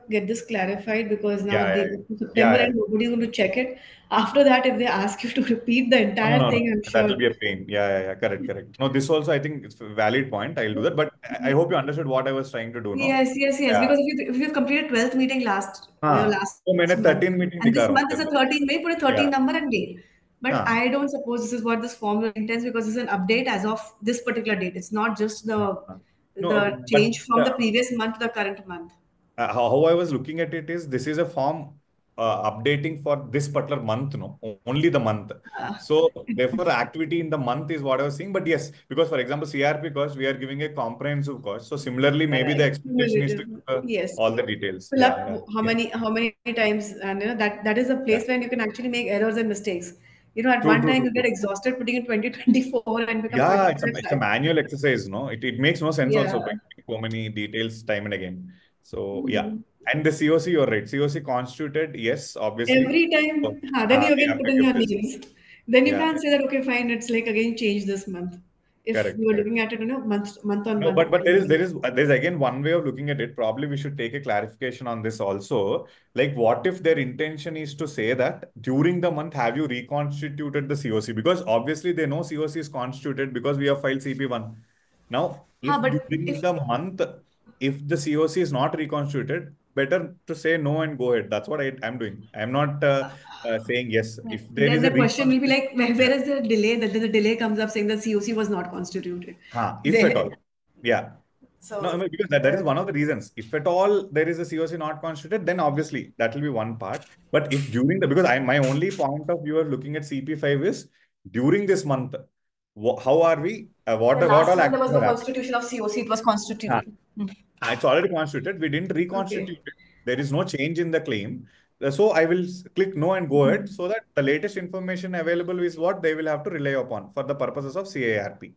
get this clarified because now Yeah, they yeah, go to yeah, September yeah. and nobody's going to check it. After that, if they ask you to repeat the entire No. thing, I'm That sure. will be a pain. Yeah. Correct. No, this also I think it's a valid point. I'll do that. But I hope you understood what I was trying to do, no? Yes. Yeah. Because if you've completed 12th meeting हाँ last तो मैंने month, 13 meeting and दिखा this रहा हूँ month is उसके a अंदर 13 May, put a या 13 number and date. But हाँ I don't suppose this is what this form intends because it's an update as of this particular date. It's not just the हाँ no the but change from the previous month to the current month. how I was looking at it is this is a form updating for this particular month, no, only the month. Uh, So therefore, activity in the month is what I was saying. But yes, because for example, CRP cost, we are giving a comprehensive cost. So similarly, maybe the Right. expectation is to Cumulative. give Yes. all the details. Fill up how many times, and that is a Yeah. place where you can actually make errors and mistakes. At True, one true, time true, you get true. exhausted putting in 2024 and become Yeah, it's a 2025. manual exercise, no? It makes no sense also Yeah. by so many details time and again. So yeah. Mhm. And the COC, you're right. COC constituted, yes, obviously. Every So, time, then you we again have put to in give your this. names. Then you Yeah, can't say that, okay, fine, it's like again change this month. If correct, you were correct. looking at it, month on No, month but basis. there's again one way of looking at it. Probably we should take a clarification on this also. Like, what if their intention is to say that during the month have you reconstituted the COC? Because obviously they know COC is constituted because we have filed CP1. Now, if But during if the month, if the COC is not reconstituted, better to say no and go ahead. That's what I'm doing. I'm not saying yes. If there then is a the question will be reconstitution, like, where, yeah. where is the delay? That the delay comes up saying the COC was not constituted. If at There. all. Yeah. No, I So mean, because that is one of the reasons. If at all there is a COC not constituted, then obviously that will be one part. But if during because my only point of view of looking at CP5 is during this month, how are we? the What last all month there actions was have no happened? constitution of COC, it was Ah, constituted. it's already constituted. We didn't Okay. reconstitute it. There is no change in the claim. So I will click no and go ahead so that the latest information available is what they will have to rely upon for the purposes of CARP.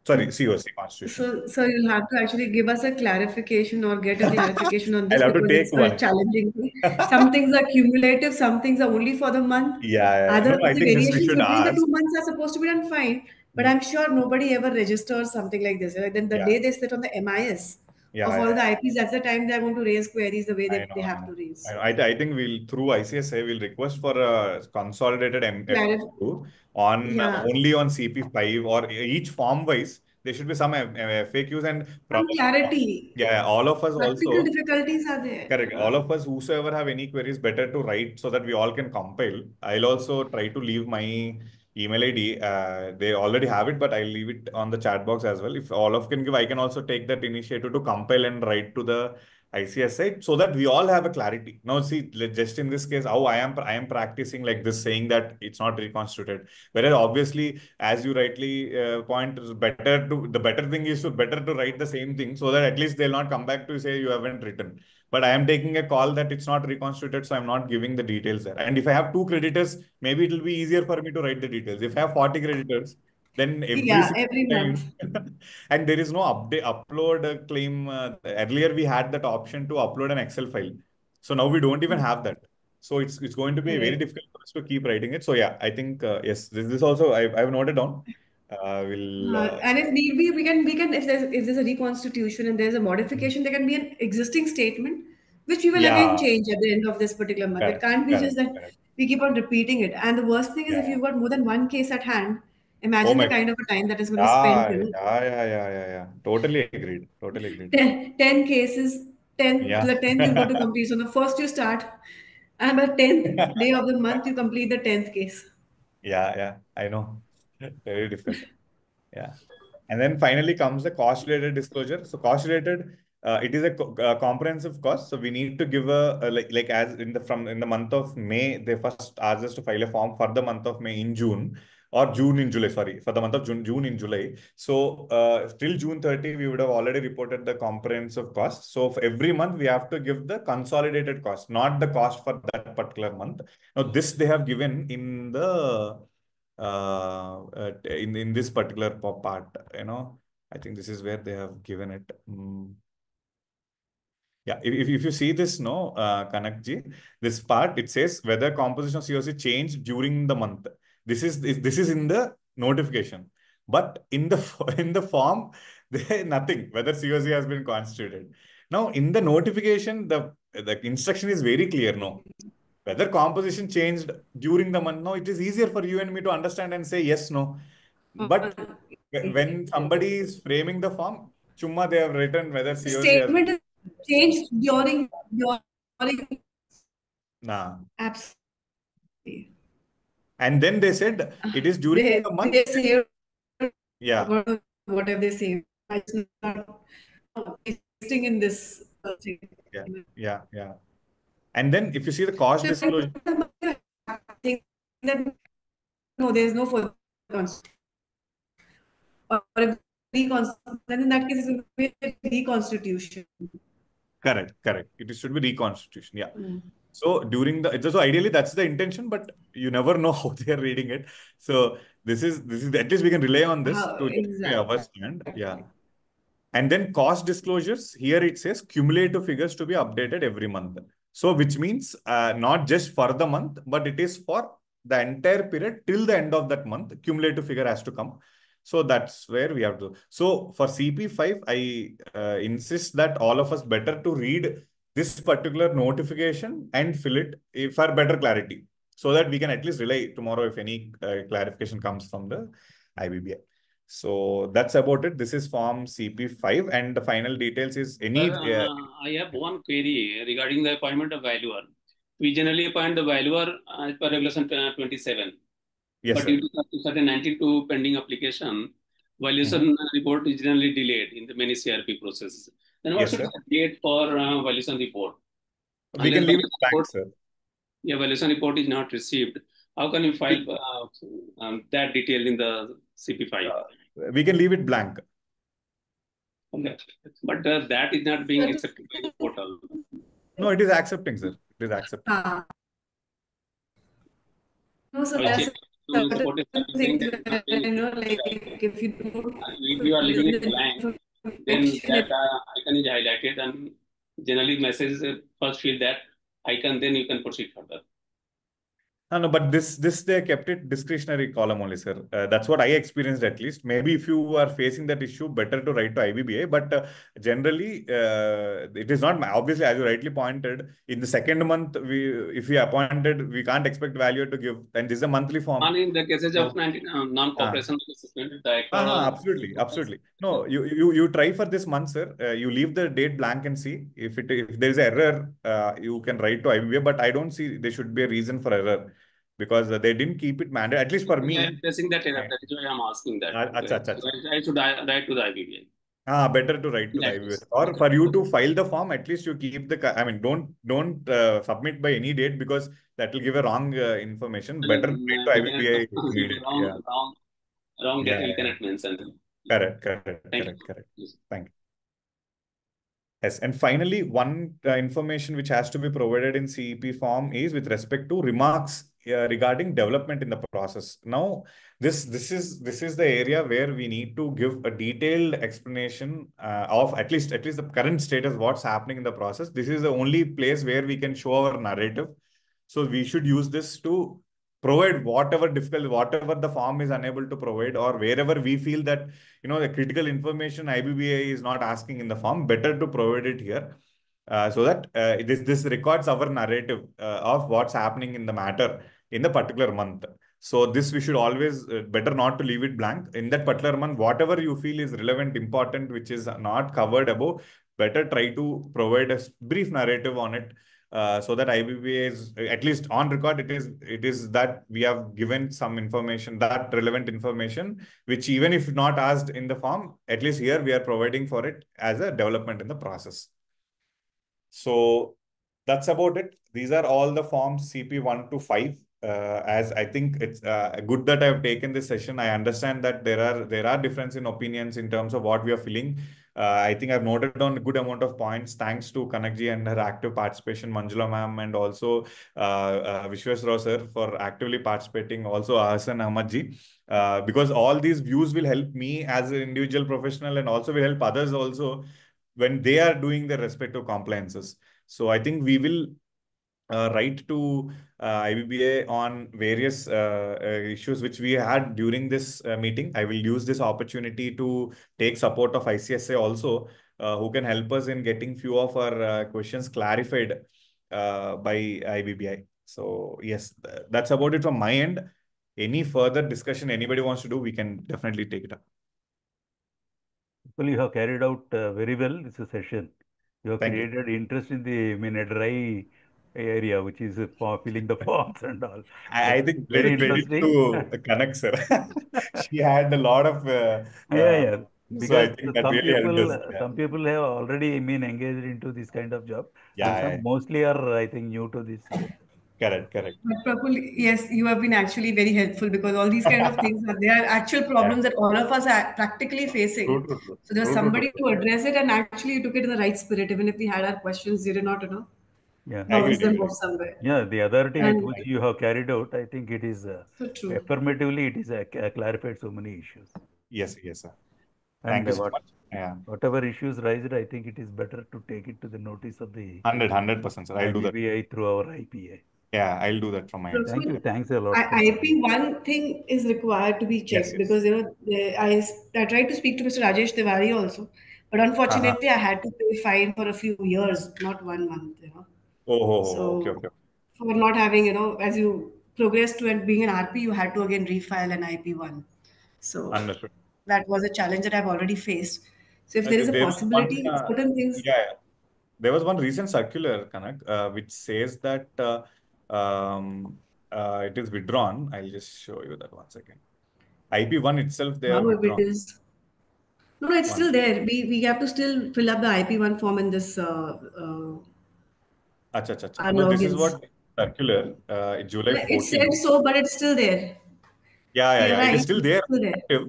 Sorry, COC constitution. So you'll have to actually give us a clarification or get a clarification on I'll this have to because take it's a one. challenging thing. Some things are cumulative, some things are only for the month. Yeah. Other No, I the think this we variations should between the ask. 2 months are supposed to be done fine, but Mm. I'm sure nobody ever registers something like this. Like then the Yeah. day they sit on the MIS, Yeah, of all the IPs. That's the time they're going to raise queries the way I they know, I have know. to raise. I think we'll, through ICSA, we'll request for a consolidated Clarif- FAQ on yeah, only on CP5, or each form wise. There should be some FAQs, and some probably, clarity. yeah, all of us Practical also. difficulties are there. Correct. All of us, whosoever have any queries, better to write so that we all can compile. I'll also try to leave my email ID. They already have it, but I'll leave it on the chat box as well. If all of can give, I can also take that initiative to compile and write to the ICS site so that we all have a clarity. Now, see, just in this case, how I am practicing like this, saying that it's not reconstituted. Whereas obviously, as you rightly point, the better thing is to better to write the same thing so that at least they'll not come back to say you haven't written. But I am taking a call that it's not reconstituted, so I'm not giving the details there. And if I have 2 creditors, maybe it will be easier for me to write the details. If I have 40 creditors, then every Yeah, single every month. time, and there is no upload claim. Earlier we had that option to upload an Excel file, so now we don't even have that. So it's going to be very Correct. difficult for us to keep writing it. So yeah, I think yes, this also I've noted down. Will And if need be, we can if there's a reconstitution and there's a modification, there can be an existing statement which we will again yeah, change at the end of this particular month. It correct, can't be just correct, that correct. we keep on repeating it. And the worst thing is if Yeah. you've got more than one case at hand, Oh imagine the my. kind of a time that is going to spend, Yeah, yeah. Totally agreed. Totally agreed. 10 cases, 10, Yeah. the 10th you've got to complete. So the first you start, and by 10th day of the month, you complete the 10th case. Yeah. I know. Very difficult. Yeah. And then finally comes the cost related disclosure. So cost related, it is a comprehensive cost. So we need to give like as in the month of May, they first asked us to file a form for the month of May in June, or June in July. Sorry, for the month of June in July. So till June 30, we would have already reported the comprehensive cost. So for every month, we have to give the consolidated cost, not the cost for that particular month. Now this they have given in the in this particular part, I think this is where they have given it. Yeah, if you see this, no, Kanakji, this part, it says whether composition of COC changed during the month. This is in the notification, but in the in the form, there nothing whether COC has been constituted. Now in the notification, the instruction is very clear. No, whether composition changed during the month, no, it is easier for you and me to understand and say yes, no. But when somebody is framing the form, chumma they have written whether The COC has. statement is changed during Nah. absolutely. And then they said it is during the month. They say Yeah, whatever they say. It's not existing in this yeah, statement. yeah. And then if you see the cost So if disclosure, I think that no, there is no further constitution. Or if then in that case it will be a reconstitution. correct. It should be reconstitution. Yeah. Mm. So so ideally that's the intention, but you never know how they are reading it. So this is at least we can rely on this How to justify our stand. Yeah. exactly. And then cost disclosures, here it says cumulative figures to be updated every month. So which means not just for the month, but it is for the entire period till the end of that month, cumulative figure has to come. So that's where we have to. So for CP5, I insist that all of us better to read this particular notification and fill it for better clarity, so that we can at least rely tomorrow if any clarification comes from the IBBI. So that's about it. This is form CP5, and the final details is Sir, any. I have one query regarding the appointment of valuer. We generally appoint the valuer as per regulation 27, Yes, but sir. due to certain 92 pending application, valuation report is generally delayed in the many CRP processes. Then what Yes, should be sir. the date for valuation report? We can Unless leave it valuation blank, report, sir. yeah, valuation report is not received. How can you file that detail in the CP5? We can leave it blank. Okay. But that is not being accepted by the portal. No, it is accepting, sir. It is accepting. No, so I there are checked to the certain portal saying things that it's where, not being like accepted. if you don't If you are leaving it the blank, then information, that icon is highlighted, and generally message first fill that icon, then you can proceed further. No, but this they kept it discretionary column only, sir. That's what I experienced at least. Maybe if you are facing that issue, better to write to IBBA. But generally, it is not obviously, as you rightly pointed. In the second month, we if we appointed, we can't expect value to give, and this is a monthly form. And in the cases of So, non-cooperation of the suspended director or absolutely, absolutely. No, you try for this month, sir. You leave the date blank and see if there is an error, you can write to IBBA. But I don't see there should be a reason for error because they didn't keep it mandatory. At least for I me. am facing that error. That is why I am asking that. Acha, Okay. acha, So acha. I should write to the IBBA. Better to write In to the that IBBA. case. Or Okay. for you Okay. to file the form, at least you keep the. I mean, don't submit by any date because that will give a wrong information. Better to write to We cannot IBBA immediately. Yeah. wrong date Yeah, we yeah, yeah. cannot mention. Correct, correct, Thank correct, correct. you. Thank you. Yes, and finally, one information which has to be provided in CEP form is with respect to remarks regarding development in the process. Now, this is the area where we need to give a detailed explanation of at least the current status, what's happening in the process. This is the only place where we can show our narrative. So we should use this to provide whatever difficult, whatever the form is unable to provide, or wherever we feel that the critical information IBBA is not asking in the form, better to provide it here, so that this records our narrative of what's happening in the matter in the particular month. So this we should always better not to leave it blank in that particular month. Whatever you feel is relevant, important, which is not covered above, better try to provide a brief narrative on it, so that IBBA is at least on record. It is that we have given some information, that relevant information, which even if not asked in the form, at least here we are providing for it as a development in the process. So that's about it. These are all the forms CP 1 to 5. As I think it's good that I have taken this session. I understand that there are difference in opinions in terms of what we are feeling. I think I've noted down a good amount of points thanks to Kanakji and her active participation, Manjula ma'am, and also Vishwesrao sir for actively participating, also Ahsan Ahmad ji. Because all these views will help me as an individual professional and also will help others also when they are doing their respective compliances. So I think we will write to IBBA on various issues which we had during this meeting. I will use this opportunity to take support of ICSA also, who can help us in getting few of our questions clarified by IBBI. So yes, that's about it from my end. Any further discussion anybody wants to do, we can definitely take it up. Well, you have carried out very well this session. You have Thank you. created interest in the, I mean, a dry area, which is for filling the forms and all. I That's think very credit interesting. to Kanak sir. She had a lot of Yeah, yeah. so I Because think that really helped us. Yeah, some people have already been engaged into this kind of job, and yeah, yeah. some mostly are, I think, new to this. Correct, correct. But Prakul, yes, you have been actually very helpful because all these kind of things are there are actual Yeah. problems that all of us are practically True, facing. true, true. So there was True, true, true, somebody true. to address it, and actually you took it in the right spirit. Even if we had our questions, you did not, Yeah. bounce Agreed, them off agreed. somewhere. Yeah, the authority with And which you have carried out, I think it is so true. affirmatively, it is clarified so many issues. Yes, yes, sir. And Thank you so much. Yeah. whatever issues raised, I think it is better to take it to the notice of the 100%, sir. I'll do that. IBBI through our IPA. Yeah, I'll do that from my end, sir. Thank you. Prakul, Thanks a lot for IP one thing is required to be Yes, checked yes. because I tried to speak to Mr. Rajesh Tiwari also, but Uh-huh. unfortunately I had to pay fine for a few years, not 1 month. Okay, So okay. for not having, as you progress to and being an RP, you had to again refile an IP1. So Understood. that was a challenge that I've already faced. So if there is a There was one, possibility, certain things. yeah, there was one recent circular, Kanak, which says that it is withdrawn. I'll just show you that one second. IP1 itself, they are How if it withdrawn. is? No, it's One. still there. We have to still fill up the IP1 form in this Acha, acha, acha. our No, this is logins. what circular, July It said 14. so, but it's still there. Yeah, So yeah, you're yeah. It is right. still It's there, still there. active,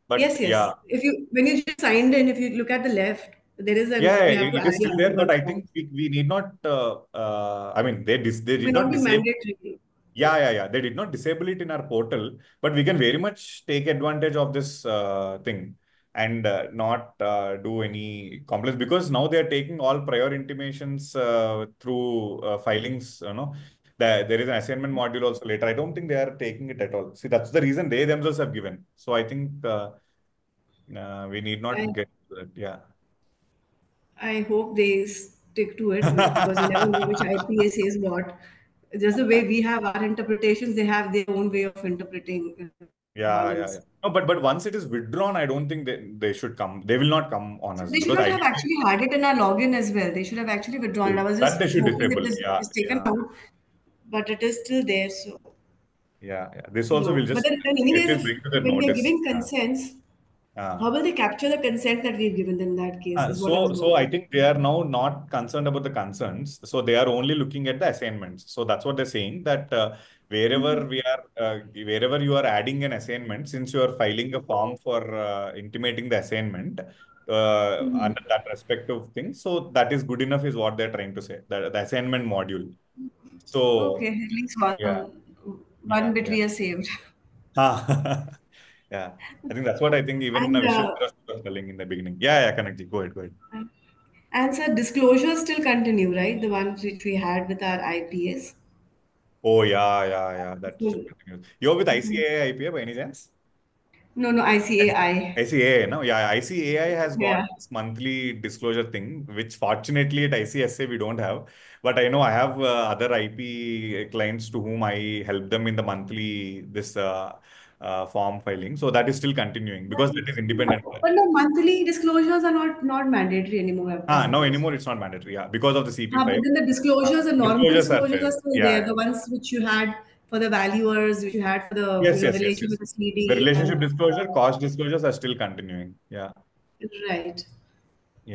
but Yes, yeah. yes. If you when you just signed in, if you look at the left, there is Yeah, an yeah, you have to it add is your still there, but IP1 I form. think we need not, I mean, they May did not not be disable. mandatory. Yeah, yeah, yeah. They did not disable it in our portal, but we can very much take advantage of this thing and not do any complaints because now they are taking all prior intimations through filings, There is an assignment module also later. I don't think they are taking it at all. See, that's the reason they themselves have given. So I think we need not get to that. Yeah. I hope they stick to it because you never know which IPA says what. Just the way we have our interpretations, they have their own way of interpreting Yeah. logins. No, but once it is withdrawn, I don't think they should come. They will not come on So us they should because not have IBPA, actually had it in our login as well. They should have actually withdrawn it. I was that just they should hoping that disable. Yeah, it's taken yeah, out, but it is still there. So yeah. This also will no. But just then at anyways, least if bring to their when we are notice. giving consents, Uh, how will they capture the consent that we've given in that case? Is what I was so I wondering. think they are now not concerned about the concerns. So they are only looking at the assignments. So that's what they're saying that wherever you are adding an assignment, since you are filing a form for intimating the assignment under that respective thing, so that is good enough is what they're trying to say. The assignment module. Okay, So at least yeah, one bit yeah. we are saved. Yeah. I think that's what I think even And Vishwendra was telling in the beginning. Yeah, Connect. Go ahead, go ahead. and sir, disclosures still continue, right? The ones which we had with our IPS. Oh, yeah. That still So, continues. You're with ICAI IPA by any chance? no, no, ICAI. ICAI, no? Yeah, ICAI has got Yeah. this monthly disclosure thing, which fortunately at ICSA we don't have. But I know I have other IP clients to whom I help them in the monthly this form filing. So that is still continuing because that is independent. But no, monthly disclosures are not mandatory anymore, I No, suppose. anymore it's not mandatory. Yeah, because of the But CP5. then the disclosures, the normal Disclosures are disclosures there. are still there. Yeah. The ones which you had for the valuers, which you had for the Yes. relation with the The CD relationship and disclosure, cost disclosures are still continuing. Yeah. right.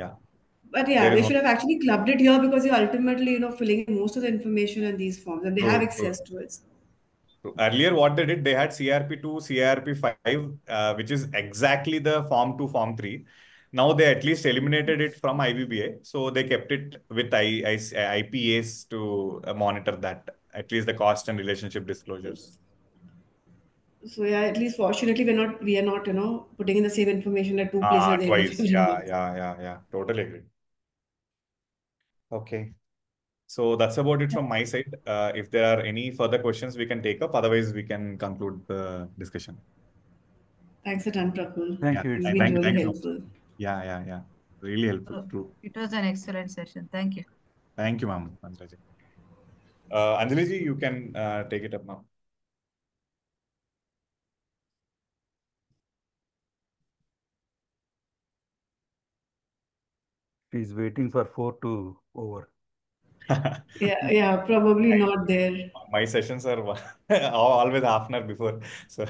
Yeah. But There yeah, is they no should have actually clubbed it here because you're ultimately, filling in most of the information in these forms and they have true. access to it. Earlier, what they did, they had CRP2, CRP5, which is exactly the Form 2, Form 3. Now they at least eliminated it from IBBA. So they kept it with IPAs to monitor that, at least the cost and relationship disclosures. So yeah, at least fortunately we are not, putting in the same information at two places at the end of Twice. every month. Yeah. Totally agree. Okay. So that's about it from my side. If there are any further questions, we can take up. Otherwise, we can conclude the discussion. Thanks a ton, Prakul. Thank Yeah. you. It's It's been nice. really Thank you so much. helpful. Yeah. Really helpful. True. It was an excellent session. Thank you. Thank you, ma'am. Anjali. Anjali ji, you can take it up now. She's waiting for 4 to over. Yeah, probably not there. My sessions are always half an hour before. So,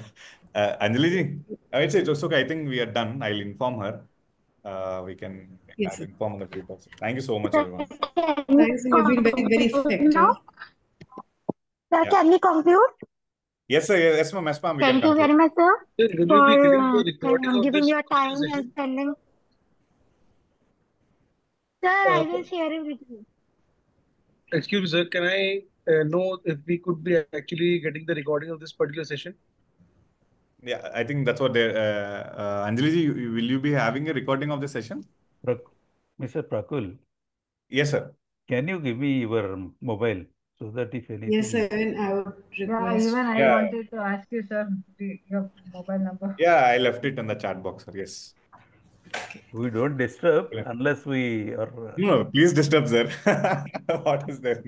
Anjali ji, it's okay. I think we are done. I'll inform her. We can Yes, sir. inform the group also. Thank you so much, everyone. Thanks, and you've been very, very effective. Yeah. Can we conclude? Yes, sir. Yes, ma'am. Yes, ma'am. We can Thank you conclude. very much, sir, Sir, will you be for giving the recording of giving this your particular time and session? spending. Sir, I Uh, will share it with you. Excuse me, sir. Can I know if we could be actually getting the recording of this particular session? Yeah, I think that's what they. Anjali ji, will you be having a recording of the session? Mr. Prakul, Yes, sir. can you give me your mobile so that if Yes, sir. anything, Even I would Yeah, request. even I Yeah. wanted to ask you, sir, your mobile number. Yeah, I left it in the chat box, sir. Yes. we don't disturb Yeah. unless we are. No, please disturb, sir. What is there?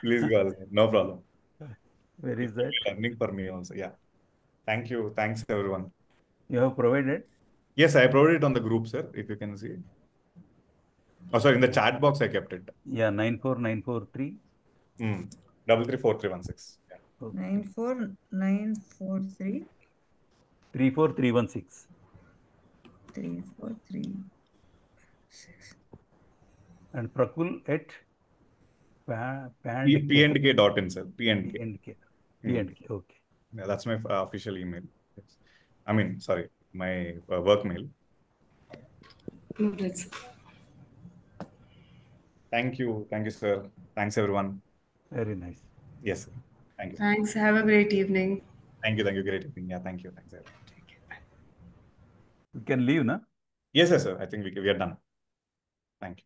Please go, sir. No problem. Where It is will that? be learning for me also. Yeah. Thank you. Thanks, everyone. You have provided? Yes, I provided it on the group, sir, if you can see. Oh, sorry, in the chat box, I kept it. Yeah, 94943. 334316. Yeah. Okay. 94943 34316. 3436. And Prakul at P&K.in, sir. P&K. P&K. Hmm. P&K. Okay. Yeah, that's my official email. Yes. I mean, sorry, my work mail. Noted, sir. Thank you, sir. Thanks, everyone. Very nice. Yes, sir. Thank you. Thanks. Have a great evening. Thank you. Great evening. Yeah, thank you. Thanks, everyone. We can leave, na? Yes, sir. I think we are done. Thank you.